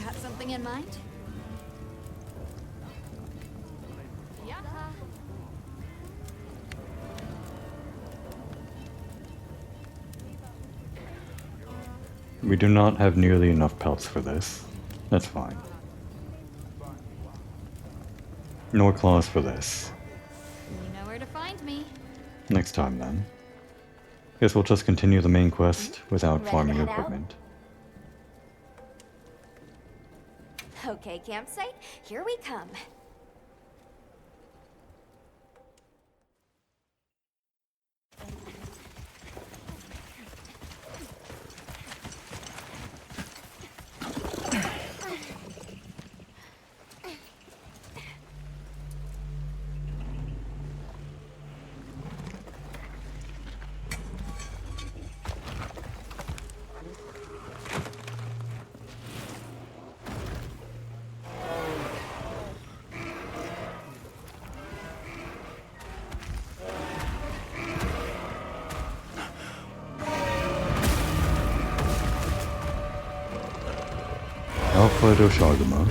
Got something in mind? Yeah. We do not have nearly enough pelts for this. That's fine. Nor claws for this. You know where to find me. Next time then. Guess we'll just continue the main quest without Ready to farming head out? equipment. Okay, campsite, here we come. Alfredo Shaguma.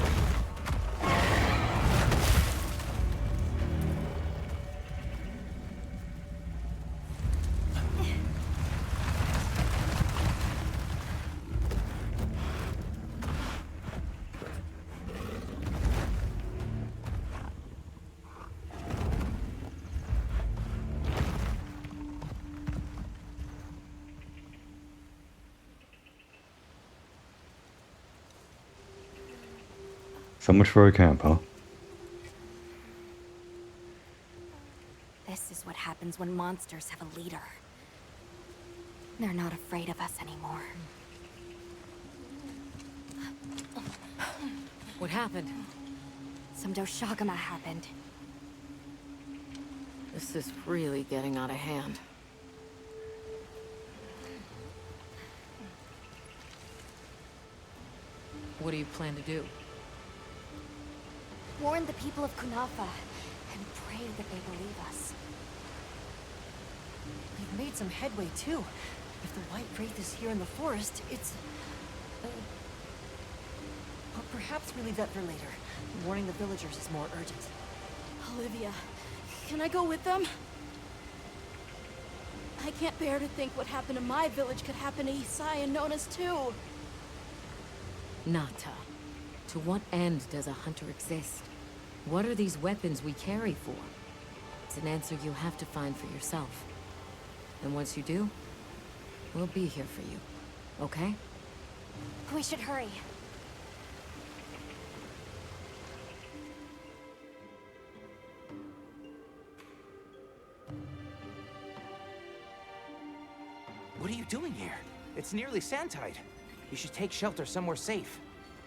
So much for a camp, huh? This is what happens when monsters have a leader. They're not afraid of us anymore. What happened? Some Doshagama happened. This is really getting out of hand. What do you plan to do? Warn the people of Kunafa and pray that they believe us. We've made some headway too. If the White Wraith is here in the forest, it's... But perhaps we leave that for later. Warning the villagers is more urgent. Olivia, can I go with them? I can't bear to think what happened to my village could happen to Isai and Nona's too. Nata, to what end does a hunter exist? What are these weapons we carry for? It's an answer you have to find for yourself. And once you do, we'll be here for you, okay? We should hurry. What are you doing here? It's nearly sandtide. You should take shelter somewhere safe.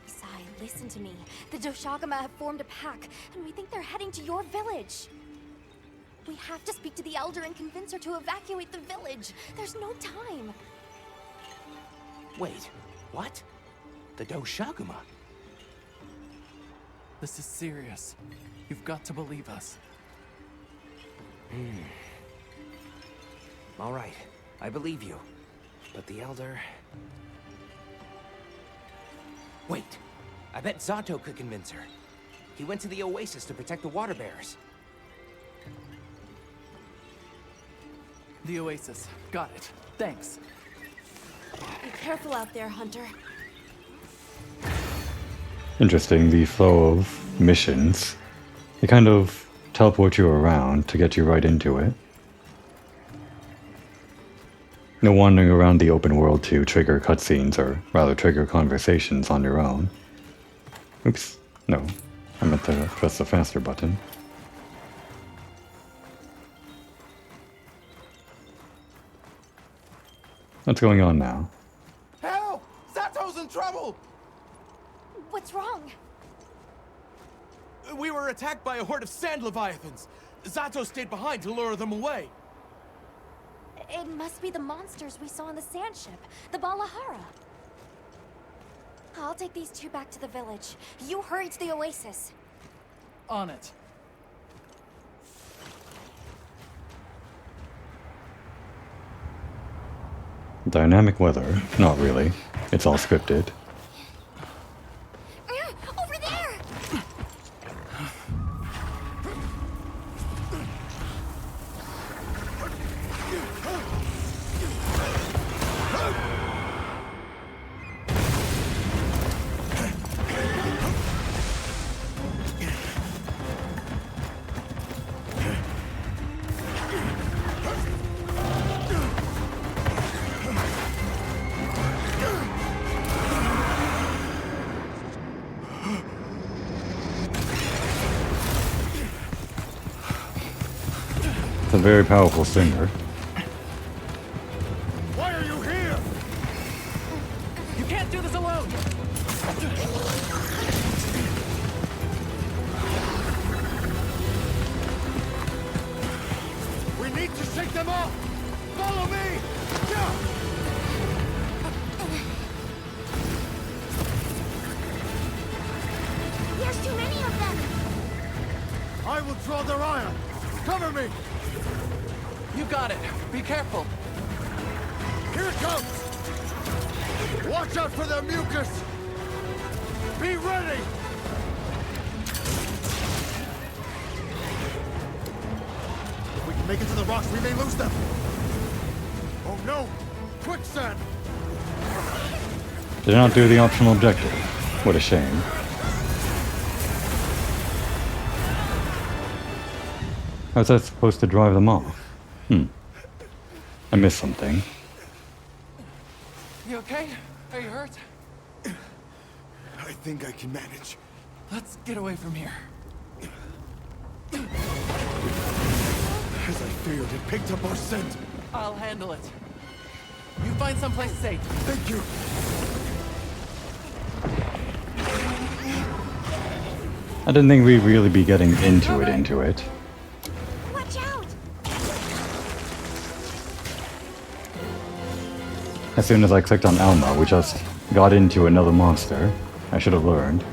Isai, listen to me. The Doshagama have formed a pack, and we think they're heading to your village. We have to speak to the Elder and convince her to evacuate the village. There's no time. Wait, what? The Doshagama? This is serious. You've got to believe us. All right, I believe you. But the Elder... Wait, I bet Zato could convince her. He went to the Oasis to protect the water bearers. The Oasis. Got it. Thanks. Be careful out there, Hunter. Interesting, the flow of missions. They kind of teleport you around to get you right into it. No wandering around the open world to trigger cutscenes, or rather trigger conversations on your own. Oops, no. I meant to press the faster button. What's going on now? Help! Zato's in trouble! What's wrong? We were attacked by a horde of sand leviathans. Zato stayed behind to lure them away. It must be the monsters we saw on the sand ship, the Balahara. I'll take these two back to the village. You hurry to the Oasis. On it. Dynamic weather? Not really. It's all scripted. Over there! It's a very powerful singer. Why are you here? You can't do this alone! We need to shake them off! Follow me! There's too many of them! I will draw their ire! Cover me! You got it. Be careful. Here it comes! Watch out for their mucus! Be ready! If we can make it to the rocks, we may lose them! Oh no! Quicksand! Did not do the optional objective. What a shame. How's that supposed to drive them off? I missed something. You okay? Are you hurt? I think I can manage. Let's get away from here. As I feared, it picked up our scent. I'll handle it. You find someplace safe. Thank you. I didn't think we'd really be getting into it. Watch out! As soon as I clicked on Alma, we just got into another monster. I should have learned.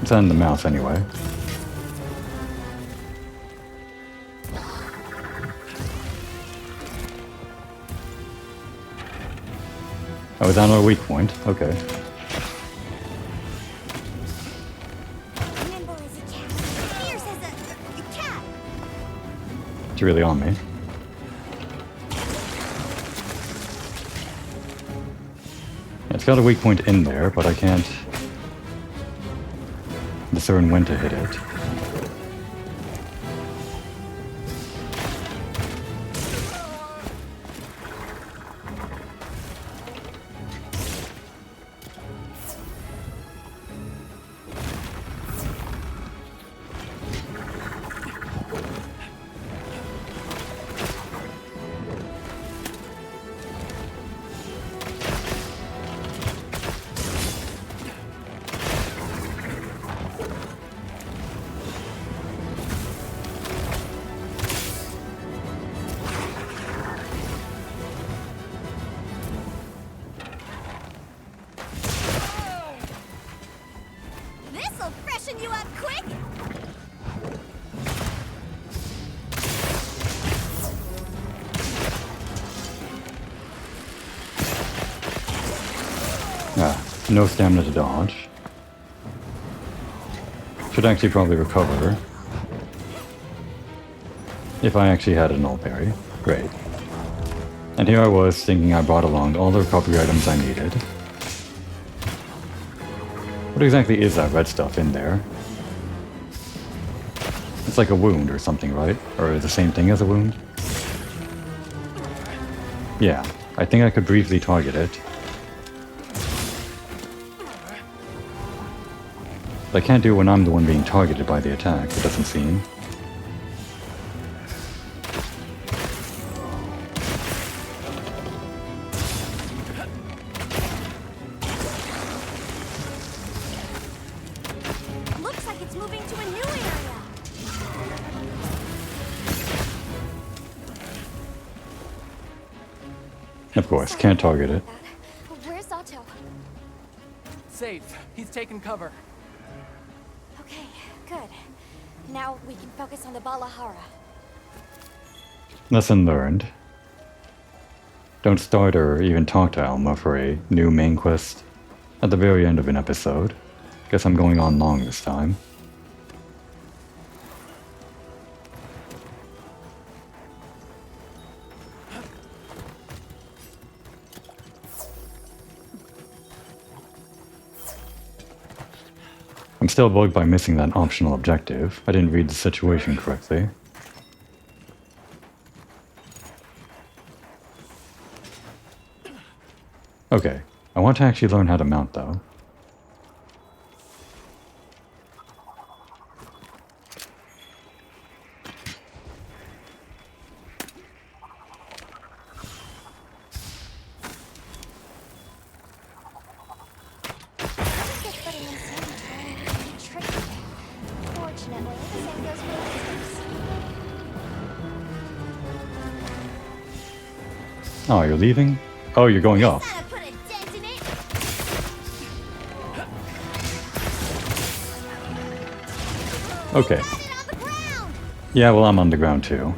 It's on the mouse anyway. Oh, is that our weak point? Okay. Nimble as a cat. Fierce as a cat. It's really on me. It's got a weak point in there, but I can't discern when to hit it. This'll freshen you up quick! Ah, no stamina to dodge. Should actually probably recover. If I actually had a null berry. Great. And here I was thinking I brought along all the recovery items I needed. What exactly is that red stuff in there? It's like a wound or something, right? Or the same thing as a wound? Yeah, I think I could briefly target it. But I can't do it when I'm the one being targeted by the attack, it doesn't seem. Looks like it's moving to a new area. Of course, can't target it. Where's Zato? Safe. He's taken cover. Okay, good. Now we can focus on the Balahara. Lesson learned. Don't start or even talk to Alma for a new main quest at the very end of an episode. Guess I'm going on long this time. I'm still bugged by missing that optional objective. I didn't read the situation correctly. Okay, I want to actually learn how to mount though. Fortunately, the same goes for lasers. Oh, you're leaving? Oh, you're going up. Gotta put a dent in it. Okay. Got it on the ground. Yeah, well, I'm on the ground too.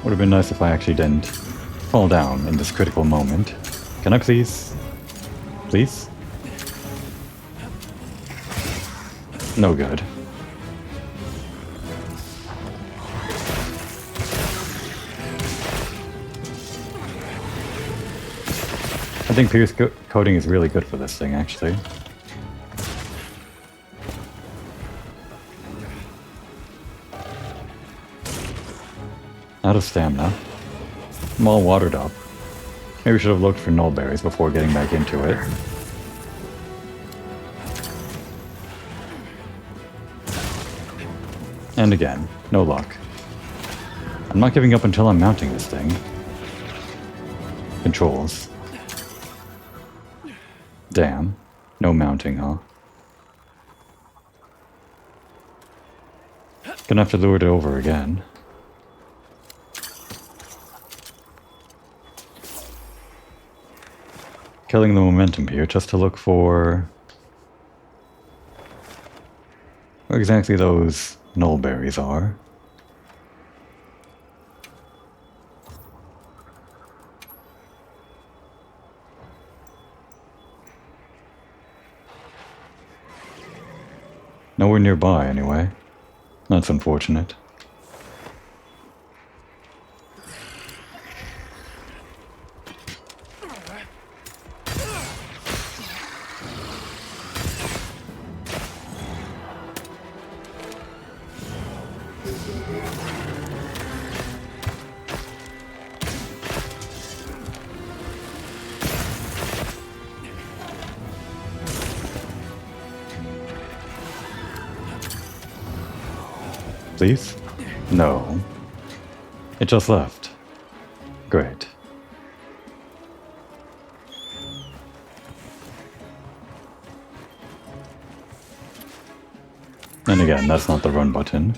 Would have been nice if I actually didn't fall down in this critical moment. Can I please? Please? No good. I think Pierce coating is really good for this thing, actually. Out of stamina. I'm all watered up. Maybe we should have looked for null berries before getting back into it. And again, no luck. I'm not giving up until I'm mounting this thing. Controls. Damn. No mounting, huh? Gonna have to lure it over again. Killing the momentum here just to look for where exactly those null berries are. Nowhere nearby, anyway. That's unfortunate. Please? No. It just left. Great. And again, that's not the run button.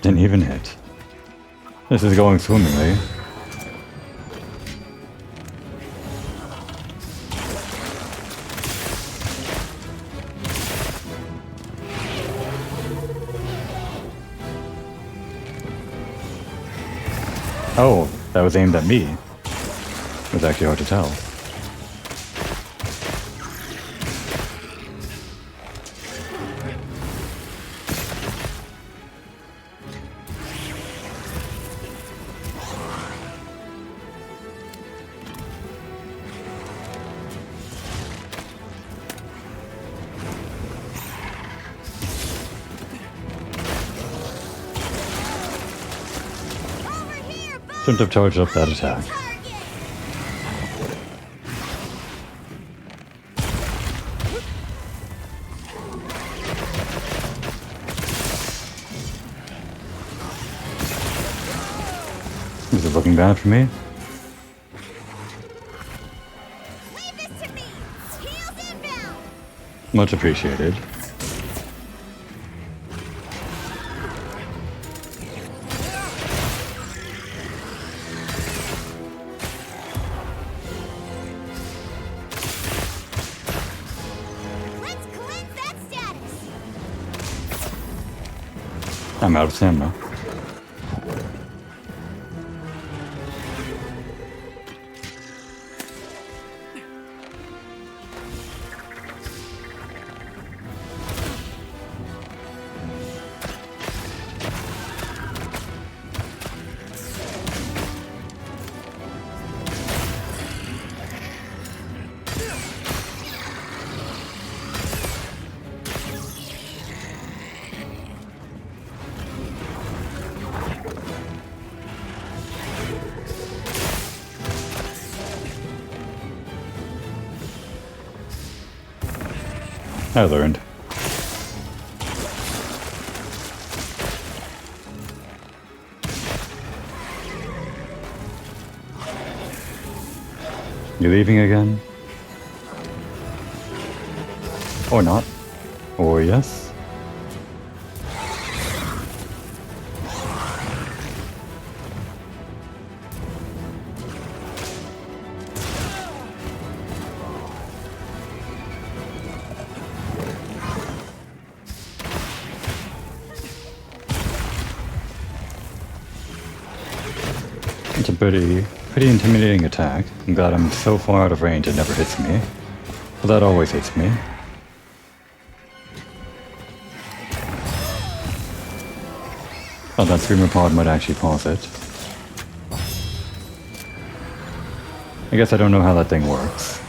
Didn't even hit. This is going swimmingly. Oh, that was aimed at me. It was actually hard to tell. Shouldn't have charged up that attack. Is it looking bad for me? Leave this to me. Heels inbound. Much appreciated. I'm out of stamina. I learned. You leaving again? Or not? Or yes? It's a pretty intimidating attack. I'm glad I'm so far out of range it never hits me. But that always hits me. Oh, that screamer pod might actually pause it. I guess I don't know how that thing works.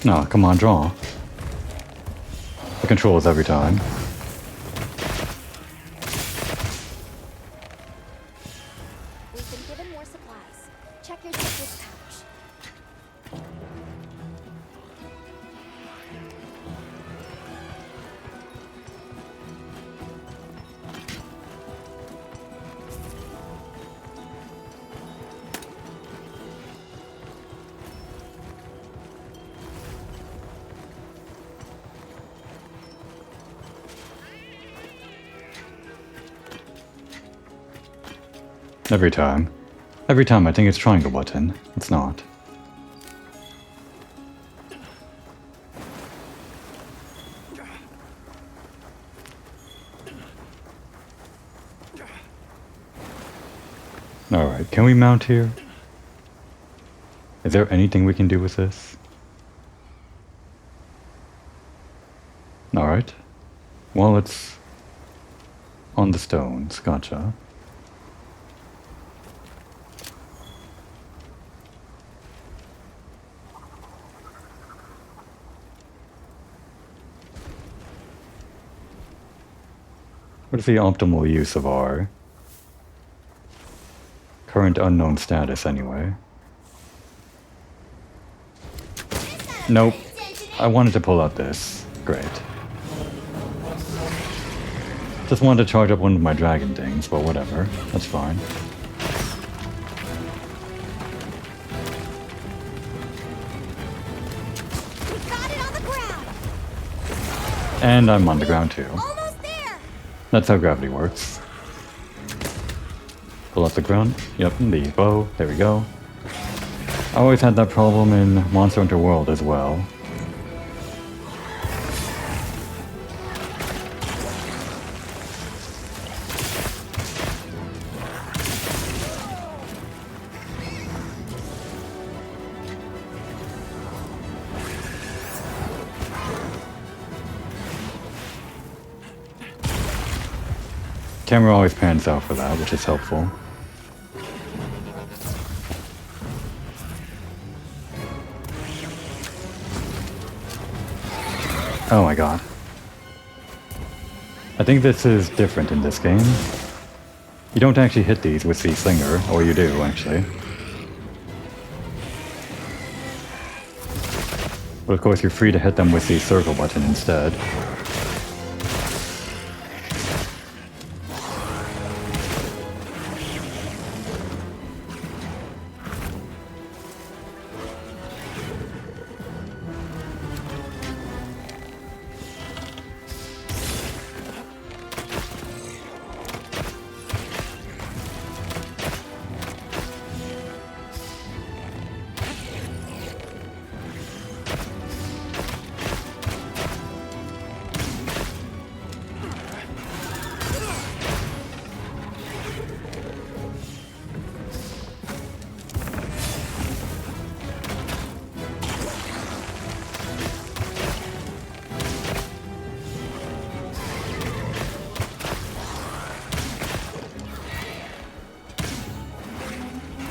No, come on, draw. The controls every time. We've been given more supplies. Check your sister's pouch. Every time. Every time I think it's triangle button. It's not. Alright, can we mount here? Is there anything we can do with this? Alright. Well, it's on the stones. Gotcha. What is the optimal use of our current unknown status anyway? Nope. I wanted to pull out this. Great. Just wanted to charge up one of my dragon things, but whatever. That's fine. Got it on the ground. And I'm on the ground too. Almost there. That's how gravity works. Pull out the ground. Yep, the bow. There we go. I always had that problem in Monster Hunter World as well. Camera always pans out for that, which is helpful. Oh my god. I think this is different in this game. You don't actually hit these with the slinger, or you do actually. But of course you're free to hit them with the circle button instead.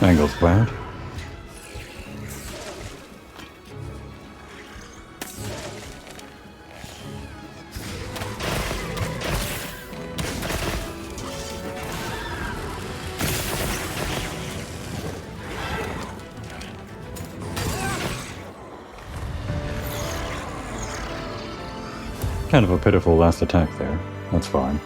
Angle's bad. Kind of a pitiful last attack there. That's fine.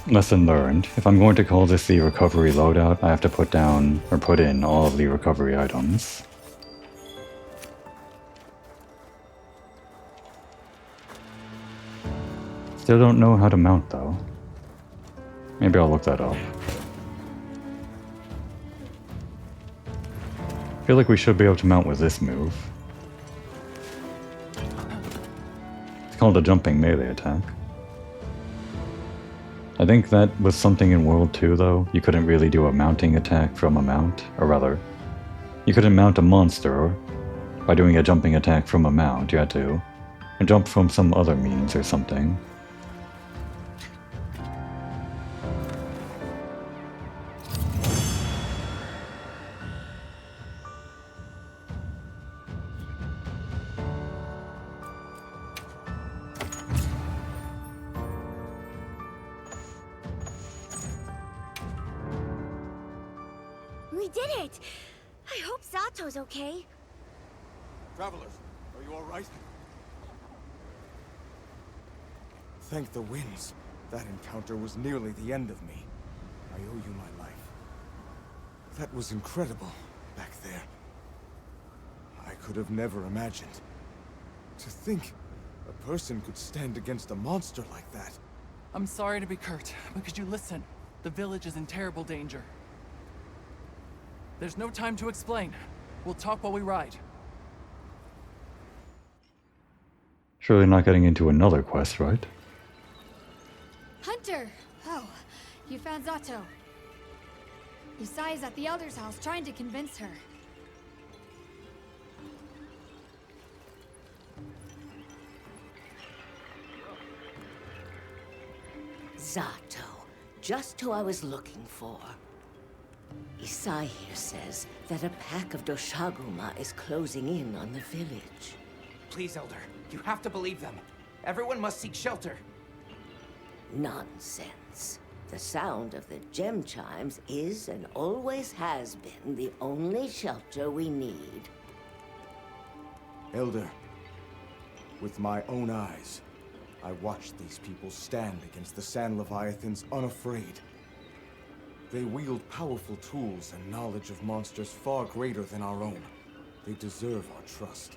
Lesson learned. If I'm going to call this the recovery loadout, I have to put down, or put in, all of the recovery items. Still don't know how to mount though. Maybe I'll look that up. I feel like we should be able to mount with this move. It's called a jumping melee attack. I think that was something in World 2 though. You couldn't really do a mounting attack from a mount, or rather, you couldn't mount a monster by doing a jumping attack from a mount. You had to jump from some other means or something. We did it! I hope Sato's okay. Travelers, are you all right? Thank the winds. That encounter was nearly the end of me. I owe you my life. That was incredible, back there. I could have never imagined. To think a person could stand against a monster like that. I'm sorry to be curt, but could you listen? The village is in terrible danger. There's no time to explain. We'll talk while we ride. Surely not getting into another quest, right? Hunter! Oh, you found Zato. Yusai's at the Elder's house trying to convince her. Zato. Just who I was looking for. Isai here says that a pack of Doshaguma is closing in on the village. Please, Elder. You have to believe them. Everyone must seek shelter. Nonsense. The sound of the gem chimes is and always has been the only shelter we need. Elder, with my own eyes, I watched these people stand against the Sand Leviathans unafraid. They wield powerful tools and knowledge of monsters far greater than our own. They deserve our trust.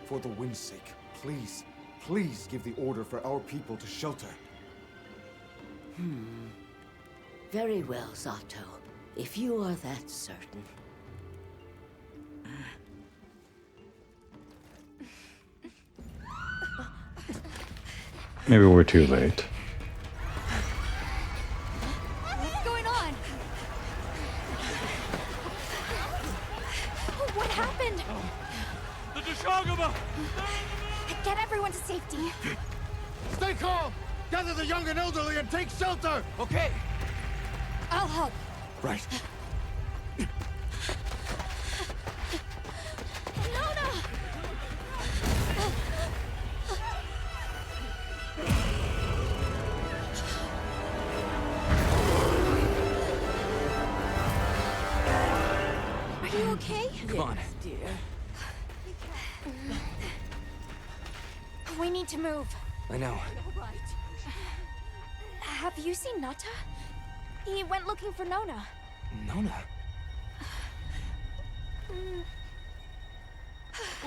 For the wind's sake, please, please give the order for our people to shelter. Very well, Zato. If you are that certain. Maybe we're too late. What's going on? What happened? The Dishagama! Get everyone to safety. Stay calm! Gather the young and elderly and take shelter! Okay. I'll help. Right. Nona! Are you okay? Come on. Dear. We need to move. I know. Have you seen Nata? He went looking for Nona. Nona?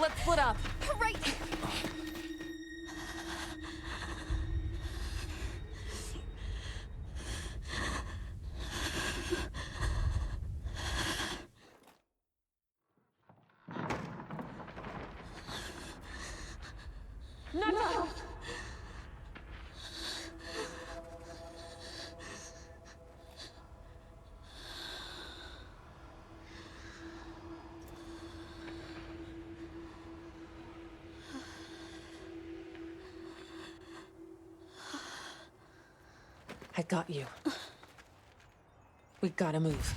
Let's split up. Right. I got you. We gotta move.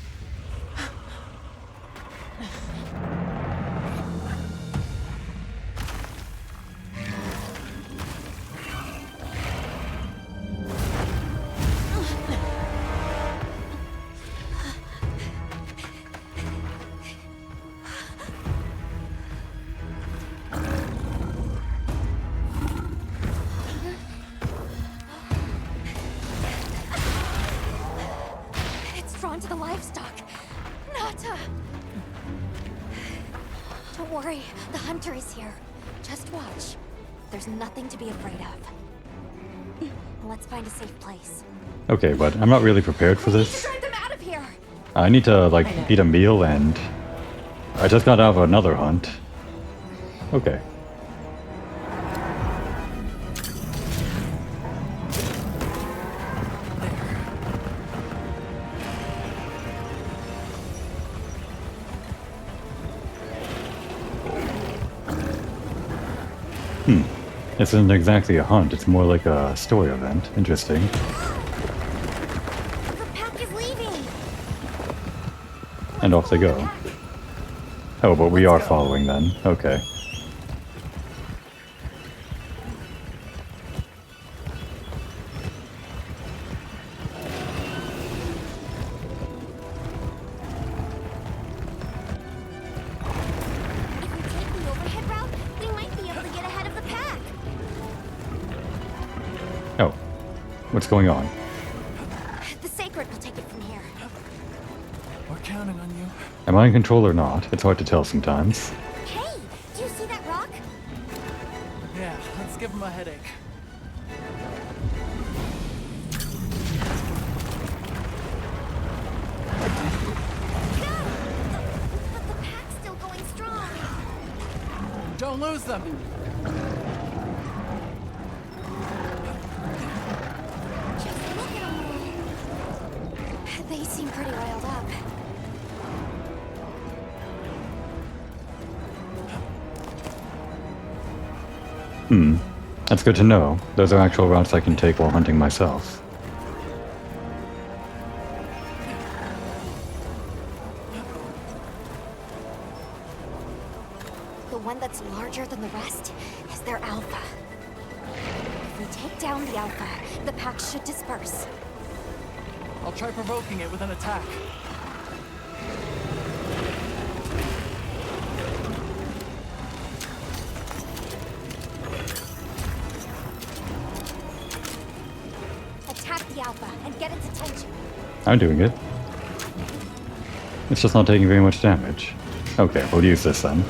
Drawn to the livestock. Nata! Don't worry, the hunter is here. Just watch. There's nothing to be afraid of. Let's find a safe place. Okay, but I'm not really prepared for this. Drive them out of here! I need to, like, eat a meal and... I just got out of another hunt. Okay. This isn't exactly a hunt, it's more like a story event. Interesting. The pack is leaving! And off they go. Oh, but we are following then. Okay. If we take the overhead route, we might be able to get ahead of the pack. Oh. What's going on? The Sacred will take it from here. We're counting on you. Am I in control or not? It's hard to tell sometimes. Hey, do you see that rock? Yeah, let's give him a headache. But the pack's still going strong. Don't lose them! Just look at them. They seem pretty riled up. That's good to know. Those are actual routes I can take while hunting myself. The one that's larger than the rest is their alpha. If we take down the alpha, the pack should disperse. I'll try provoking it with an attack. Attack the alpha and get its attention. I'm doing it. It's just not taking very much damage. Okay, we'll use this then.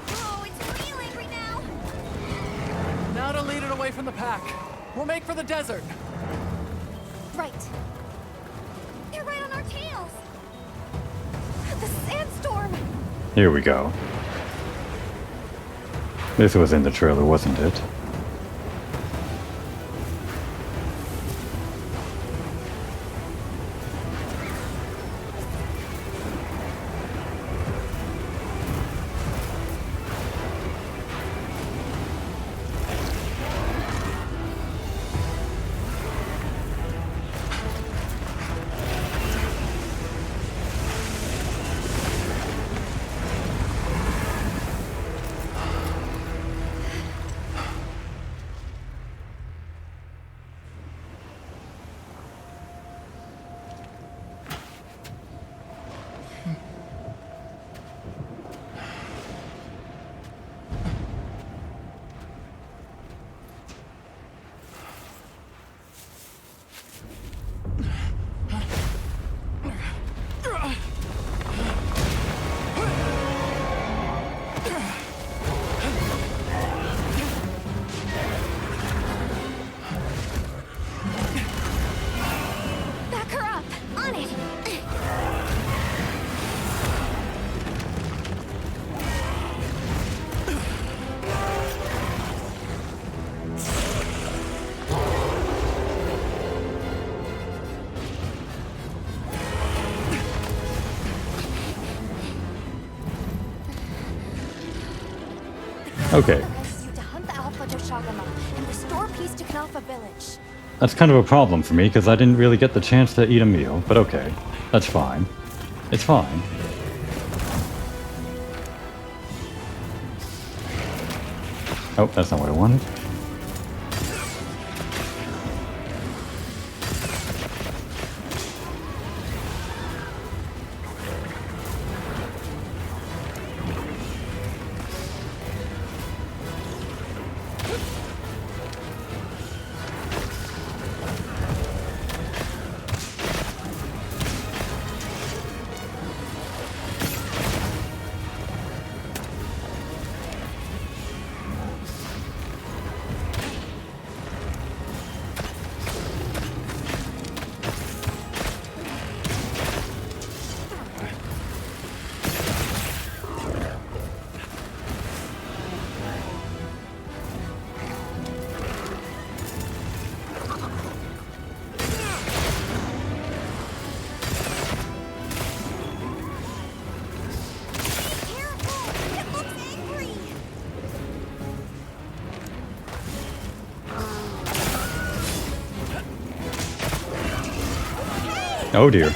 Oh, it's real angry now. Now to lead it away from the pack. We'll make for the desert. Right. They're right on our tails. The sandstorm. Here we go. This was in the trailer, wasn't it? Back her up. On it. Okay. You to hunt the Alpha Doshagama and restore peace to Knalfa Village. That's kind of a problem for me, because I didn't really get the chance to eat a meal, but okay. That's fine. It's fine. Oh, that's not what I wanted. Oh dear.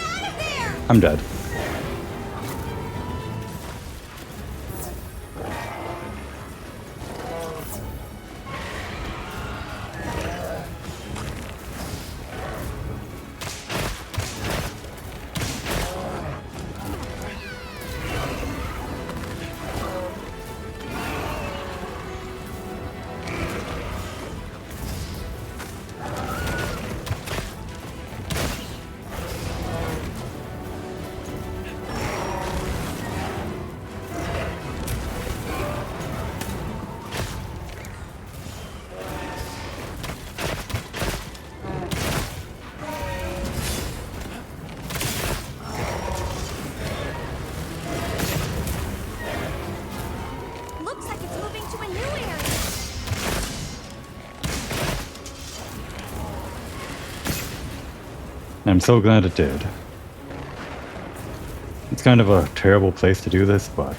I'm dead. I'm so glad it did. It's kind of a terrible place to do this, but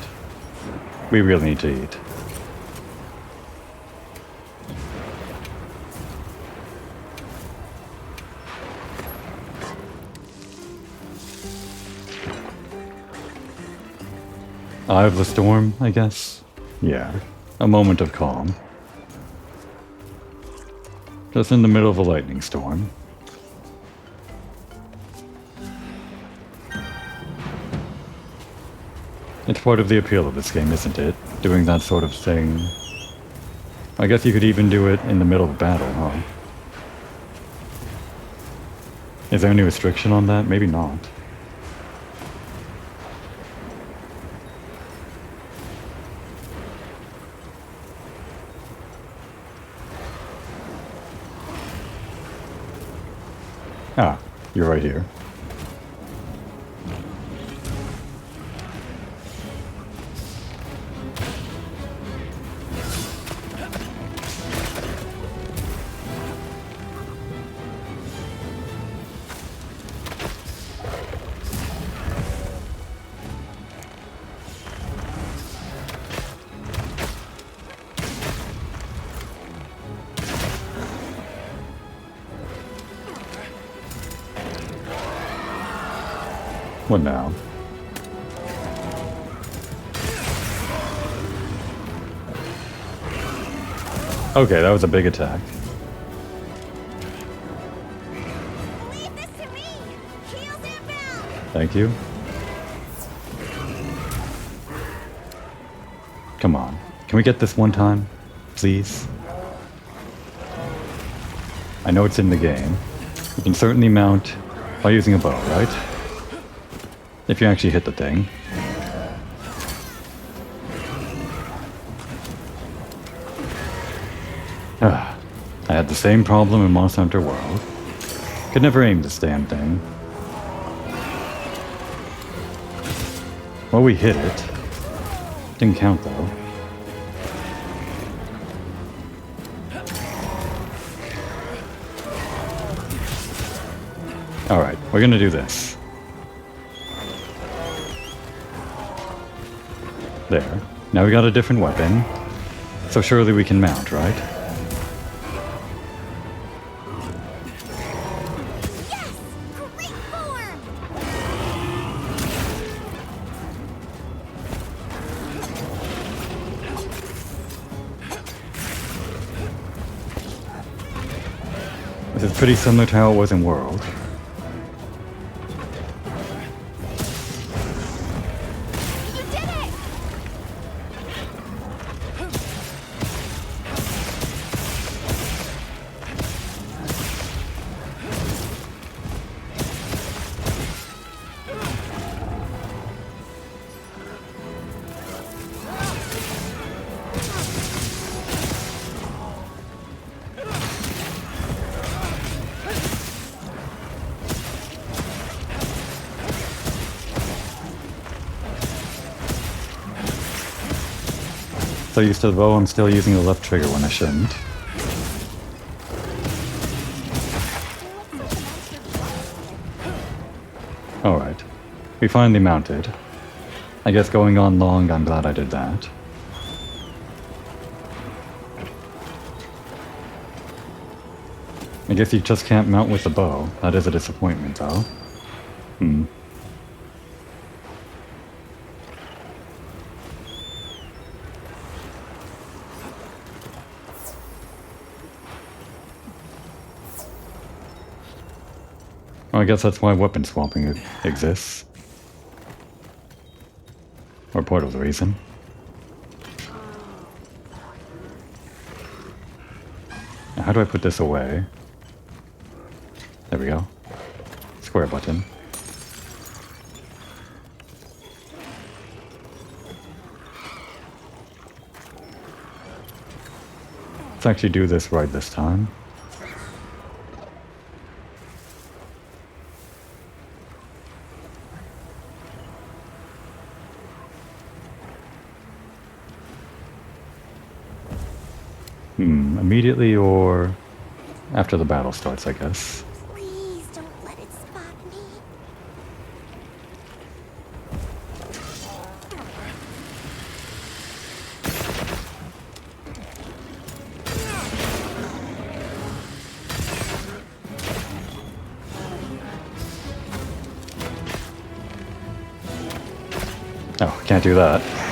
we really need to eat. Eye of the storm, I guess? Yeah. A moment of calm. Just in the middle of a lightning storm. It's part of the appeal of this game, isn't it? Doing that sort of thing. I guess you could even do it in the middle of battle, huh? Is there any restriction on that? Maybe not. Ah, you're right here. What now? Okay, that was a big attack. Leave this to me! Heels inbound! Thank you. Come on. Can we get this one time? Please? I know it's in the game. You can certainly mount by using a bow, right? If you actually hit the thing. I had the same problem in Monster Hunter World. Could never aim this damn thing. Well, we hit it. Didn't count though. Alright, we're gonna do this. There. Now we got a different weapon. So surely we can mount, right? Yes! Great form! This is pretty similar to how it was in World. You did it! So used to the bow, I'm still using the left trigger when I shouldn't. Alright. We finally mounted. I guess going on long, I'm glad I did that. I guess you just can't mount with the bow. That is a disappointment, though. Well, I guess that's why weapon swapping exists. Or part of the reason. Now, how do I put this away? There we go. Square button. Let's actually do this right this time. Immediately or after the battle starts, I guess. Please don't let it spot me. Oh, can't do that.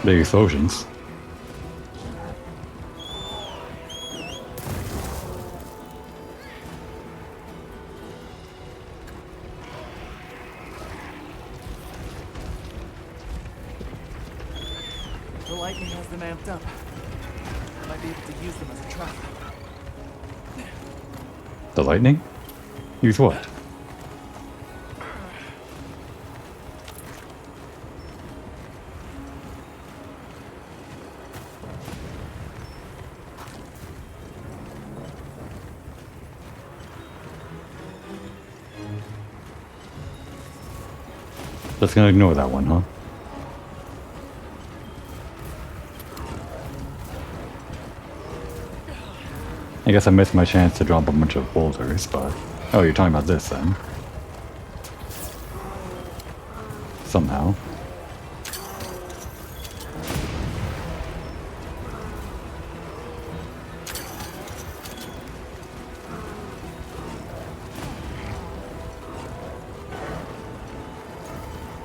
Big explosions. The lightning has them amped up. Might be able to use them as a trap. The lightning? Use what? Just gonna ignore that one, huh? I guess I missed my chance to drop a bunch of boulders, but... Oh, you're talking about this then. Somehow.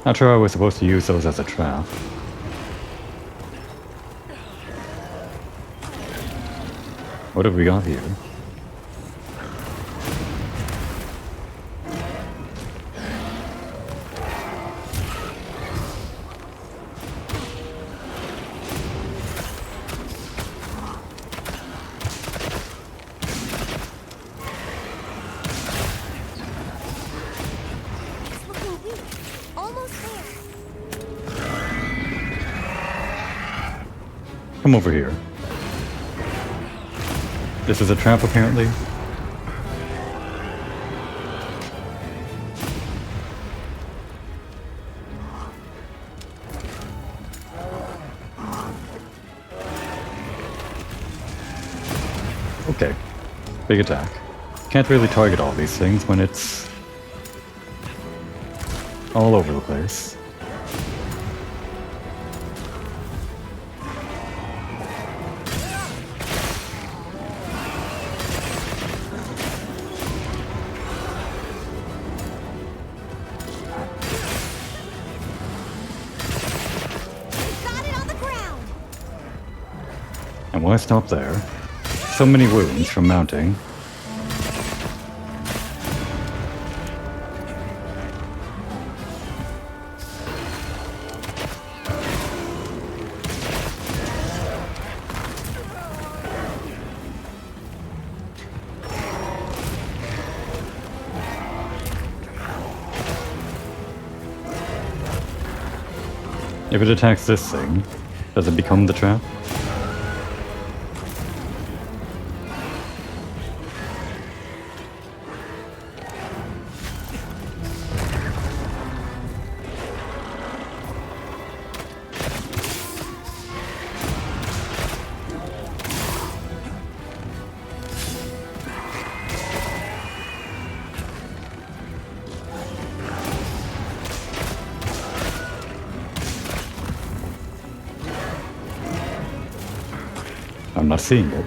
Not sure I was supposed to use those as a trap. What have we got here? It's looking weak. Almost there. Come over here. This is a trap, apparently. Okay. Big attack. Can't really target all these things when it's all over the place. And why stop there? So many wounds from mounting. If it attacks this thing, does it become the trap? I'm not seeing it.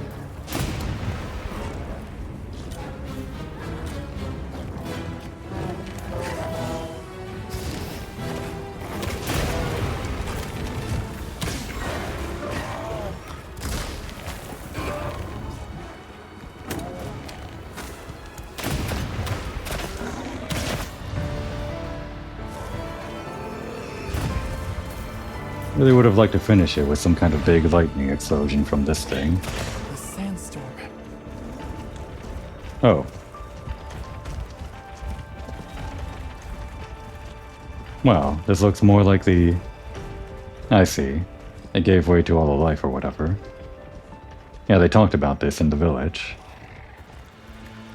Really would have liked to finish it with some kind of big lightning explosion from this thing. The sandstorm. Oh. Well, this looks more like the... I see. It gave way to all the life or whatever. Yeah, they talked about this in the village.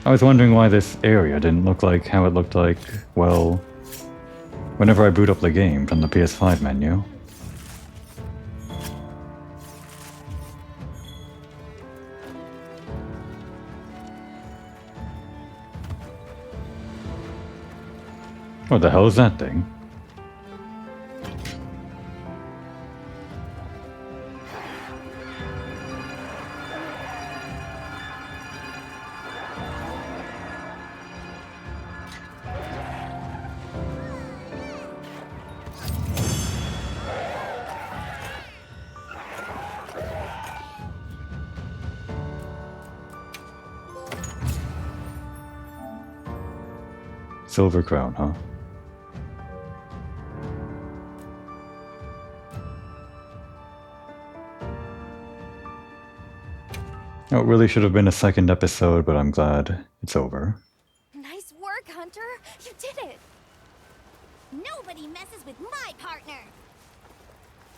I was wondering why this area didn't look like how it looked like, well, whenever I boot up the game from the PS5 menu. What the hell is that thing? silver crown, huh? Oh, it really should have been a second episode, but I'm glad it's over. Nice work, Hunter. You did it. Nobody messes with my partner.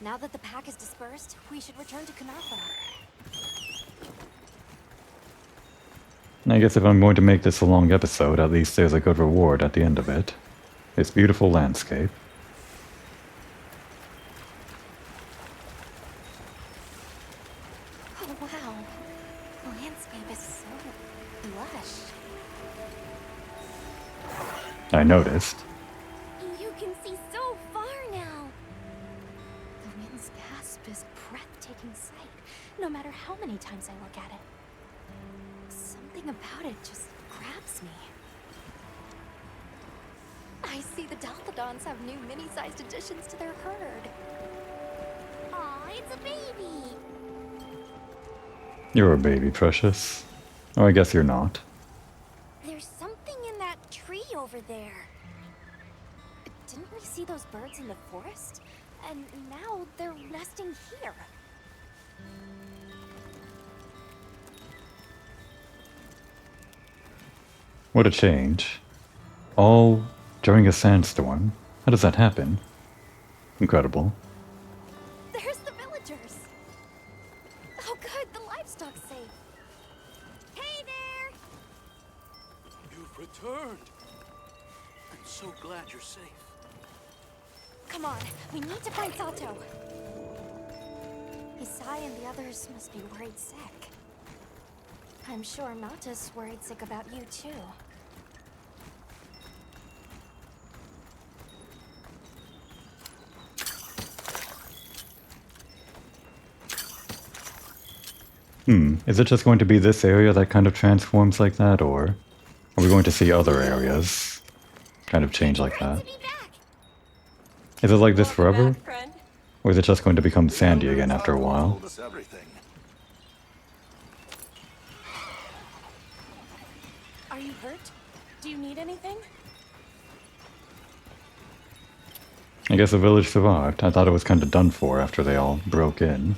Now that the pack is dispersed, we should return to Kunafa. I guess if I'm going to make this a long episode, at least there's a good reward at the end of it. This beautiful landscape. Oh, wow. The landscape is so lush. I noticed. You can see so far now. The wind's gasp is breathtaking sight, no matter how many times I look at it. Something about it just grabs me. I see the Dolphodons have new mini-sized additions to their herd. Aw, it's a baby. You're a baby, Precious. Oh, I guess you're not. There's something in that tree over there. Didn't we see those birds in the forest? And now they're nesting here. What a change. All during a sandstorm. How does that happen? Incredible. There's the villagers. Oh good, the livestock's safe. Hey there! You've returned. I'm so glad you're safe. Come on, we need to find Sato. Isai and the others must be worried sick. I'm sure Nata's worried sick about you too. Is it just going to be this area that kind of transforms like that, or are we going to see other areas kind of change like that? Is it like this forever? Or is it just going to become sandy again after a while? Are you hurt? Do you need anything? I guess the village survived. I thought it was kind of done for after they all broke in.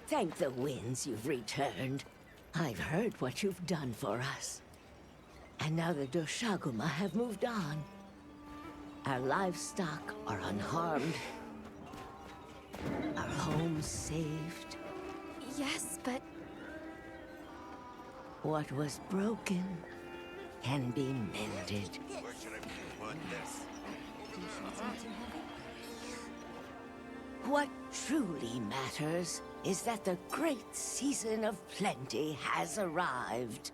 Thank the winds you've returned. I've heard what you've done for us. And now the Doshaguma have moved on. Our livestock are unharmed. Our homes saved. Yes, but... What was broken can be mended. What truly matters is that the great season of plenty has arrived.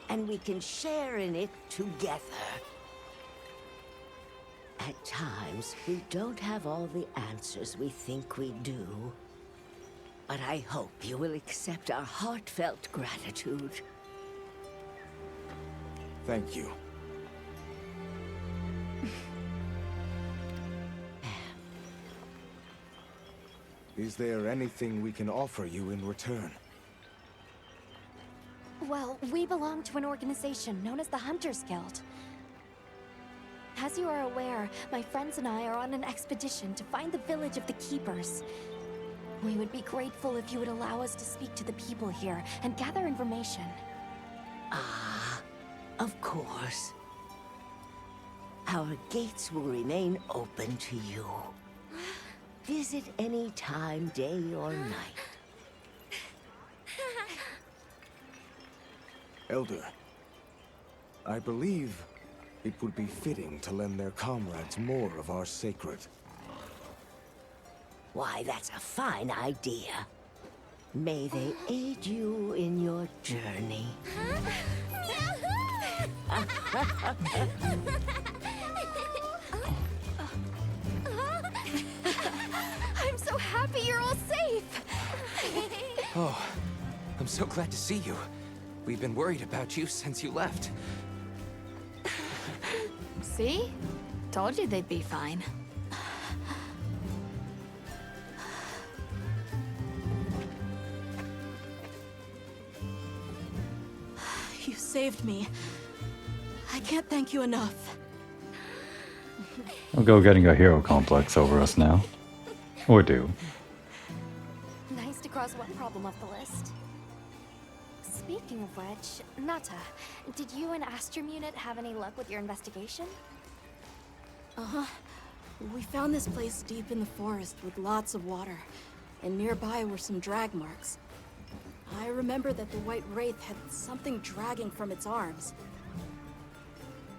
And we can share in it together. At times, we don't have all the answers we think we do. But I hope you will accept our heartfelt gratitude. Thank you. Is there anything we can offer you in return? Well, we belong to an organization known as the Hunters Guild. As you are aware, my friends and I are on an expedition to find the village of the Keepers. We would be grateful if you would allow us to speak to the people here and gather information. Ah, of course. Our gates will remain open to you. Visit any time, day or night. Elder, I believe it would be fitting to lend their comrades more of our sacred. Why, that's a fine idea. May they aid you in your journey. I'm so happy you're all safe! Oh, I'm so glad to see you. We've been worried about you since you left. See? Told you they'd be fine. saved me. I can't thank you enough. I'll go getting a hero complex over us now. Or do. Nice to cross one problem off the list. Speaking of which, Nata, did you and Astrum Unit have any luck with your investigation? Uh-huh. We found this place deep in the forest with lots of water, and nearby were some drag marks. I remember that the White Wraith had something dragging from its arms.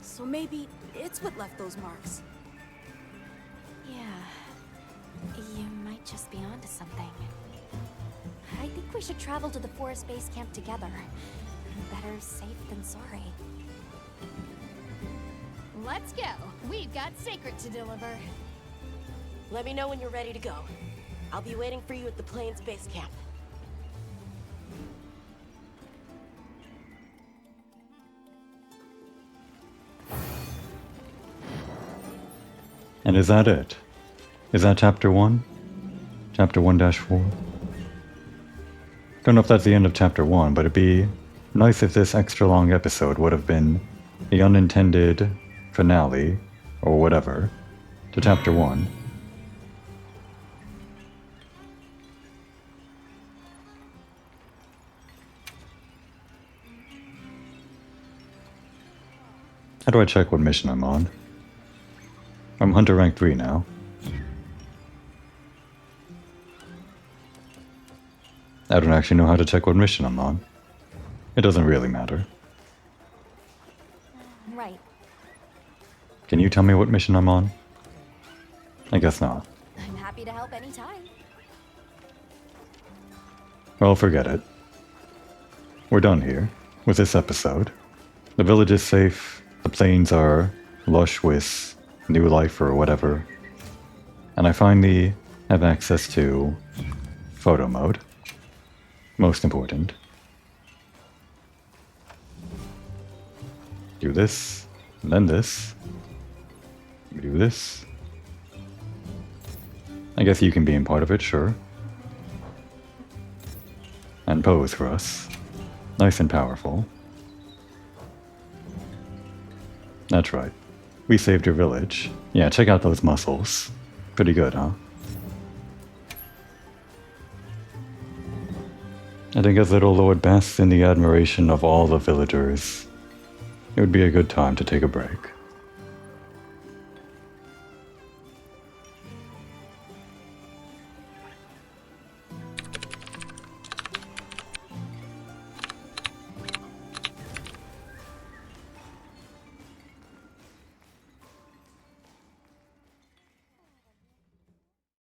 So maybe it's what left those marks. Yeah. You might just be onto something. I think we should travel to the forest base camp together. Better safe than sorry. Let's go. We've got Sacred to deliver. Let me know when you're ready to go. I'll be waiting for you at the Plains base camp. And is that it? Is that chapter 1? Chapter 1-4? Don't know if that's the end of chapter 1, but it'd be nice if this extra long episode would have been the unintended finale, or whatever, to chapter 1. How do I check what mission I'm on? I'm Hunter rank 3 now. I don't actually know how to check what mission I'm on. It doesn't really matter. Right. Can you tell me what mission I'm on? I guess not. I'm happy to help anytime. Well, forget it. We're done here with this episode. The village is safe. The plains are lush with new life or whatever. And I finally have access to photo mode. Most important. Do this, and then this. Do this. I guess you can be in part of it, sure. And pose for us. Nice and powerful. That's right. We saved your village. Yeah, check out those muscles. Pretty good, huh? I think as little Lord basks in the admiration of all the villagers, it would be a good time to take a break.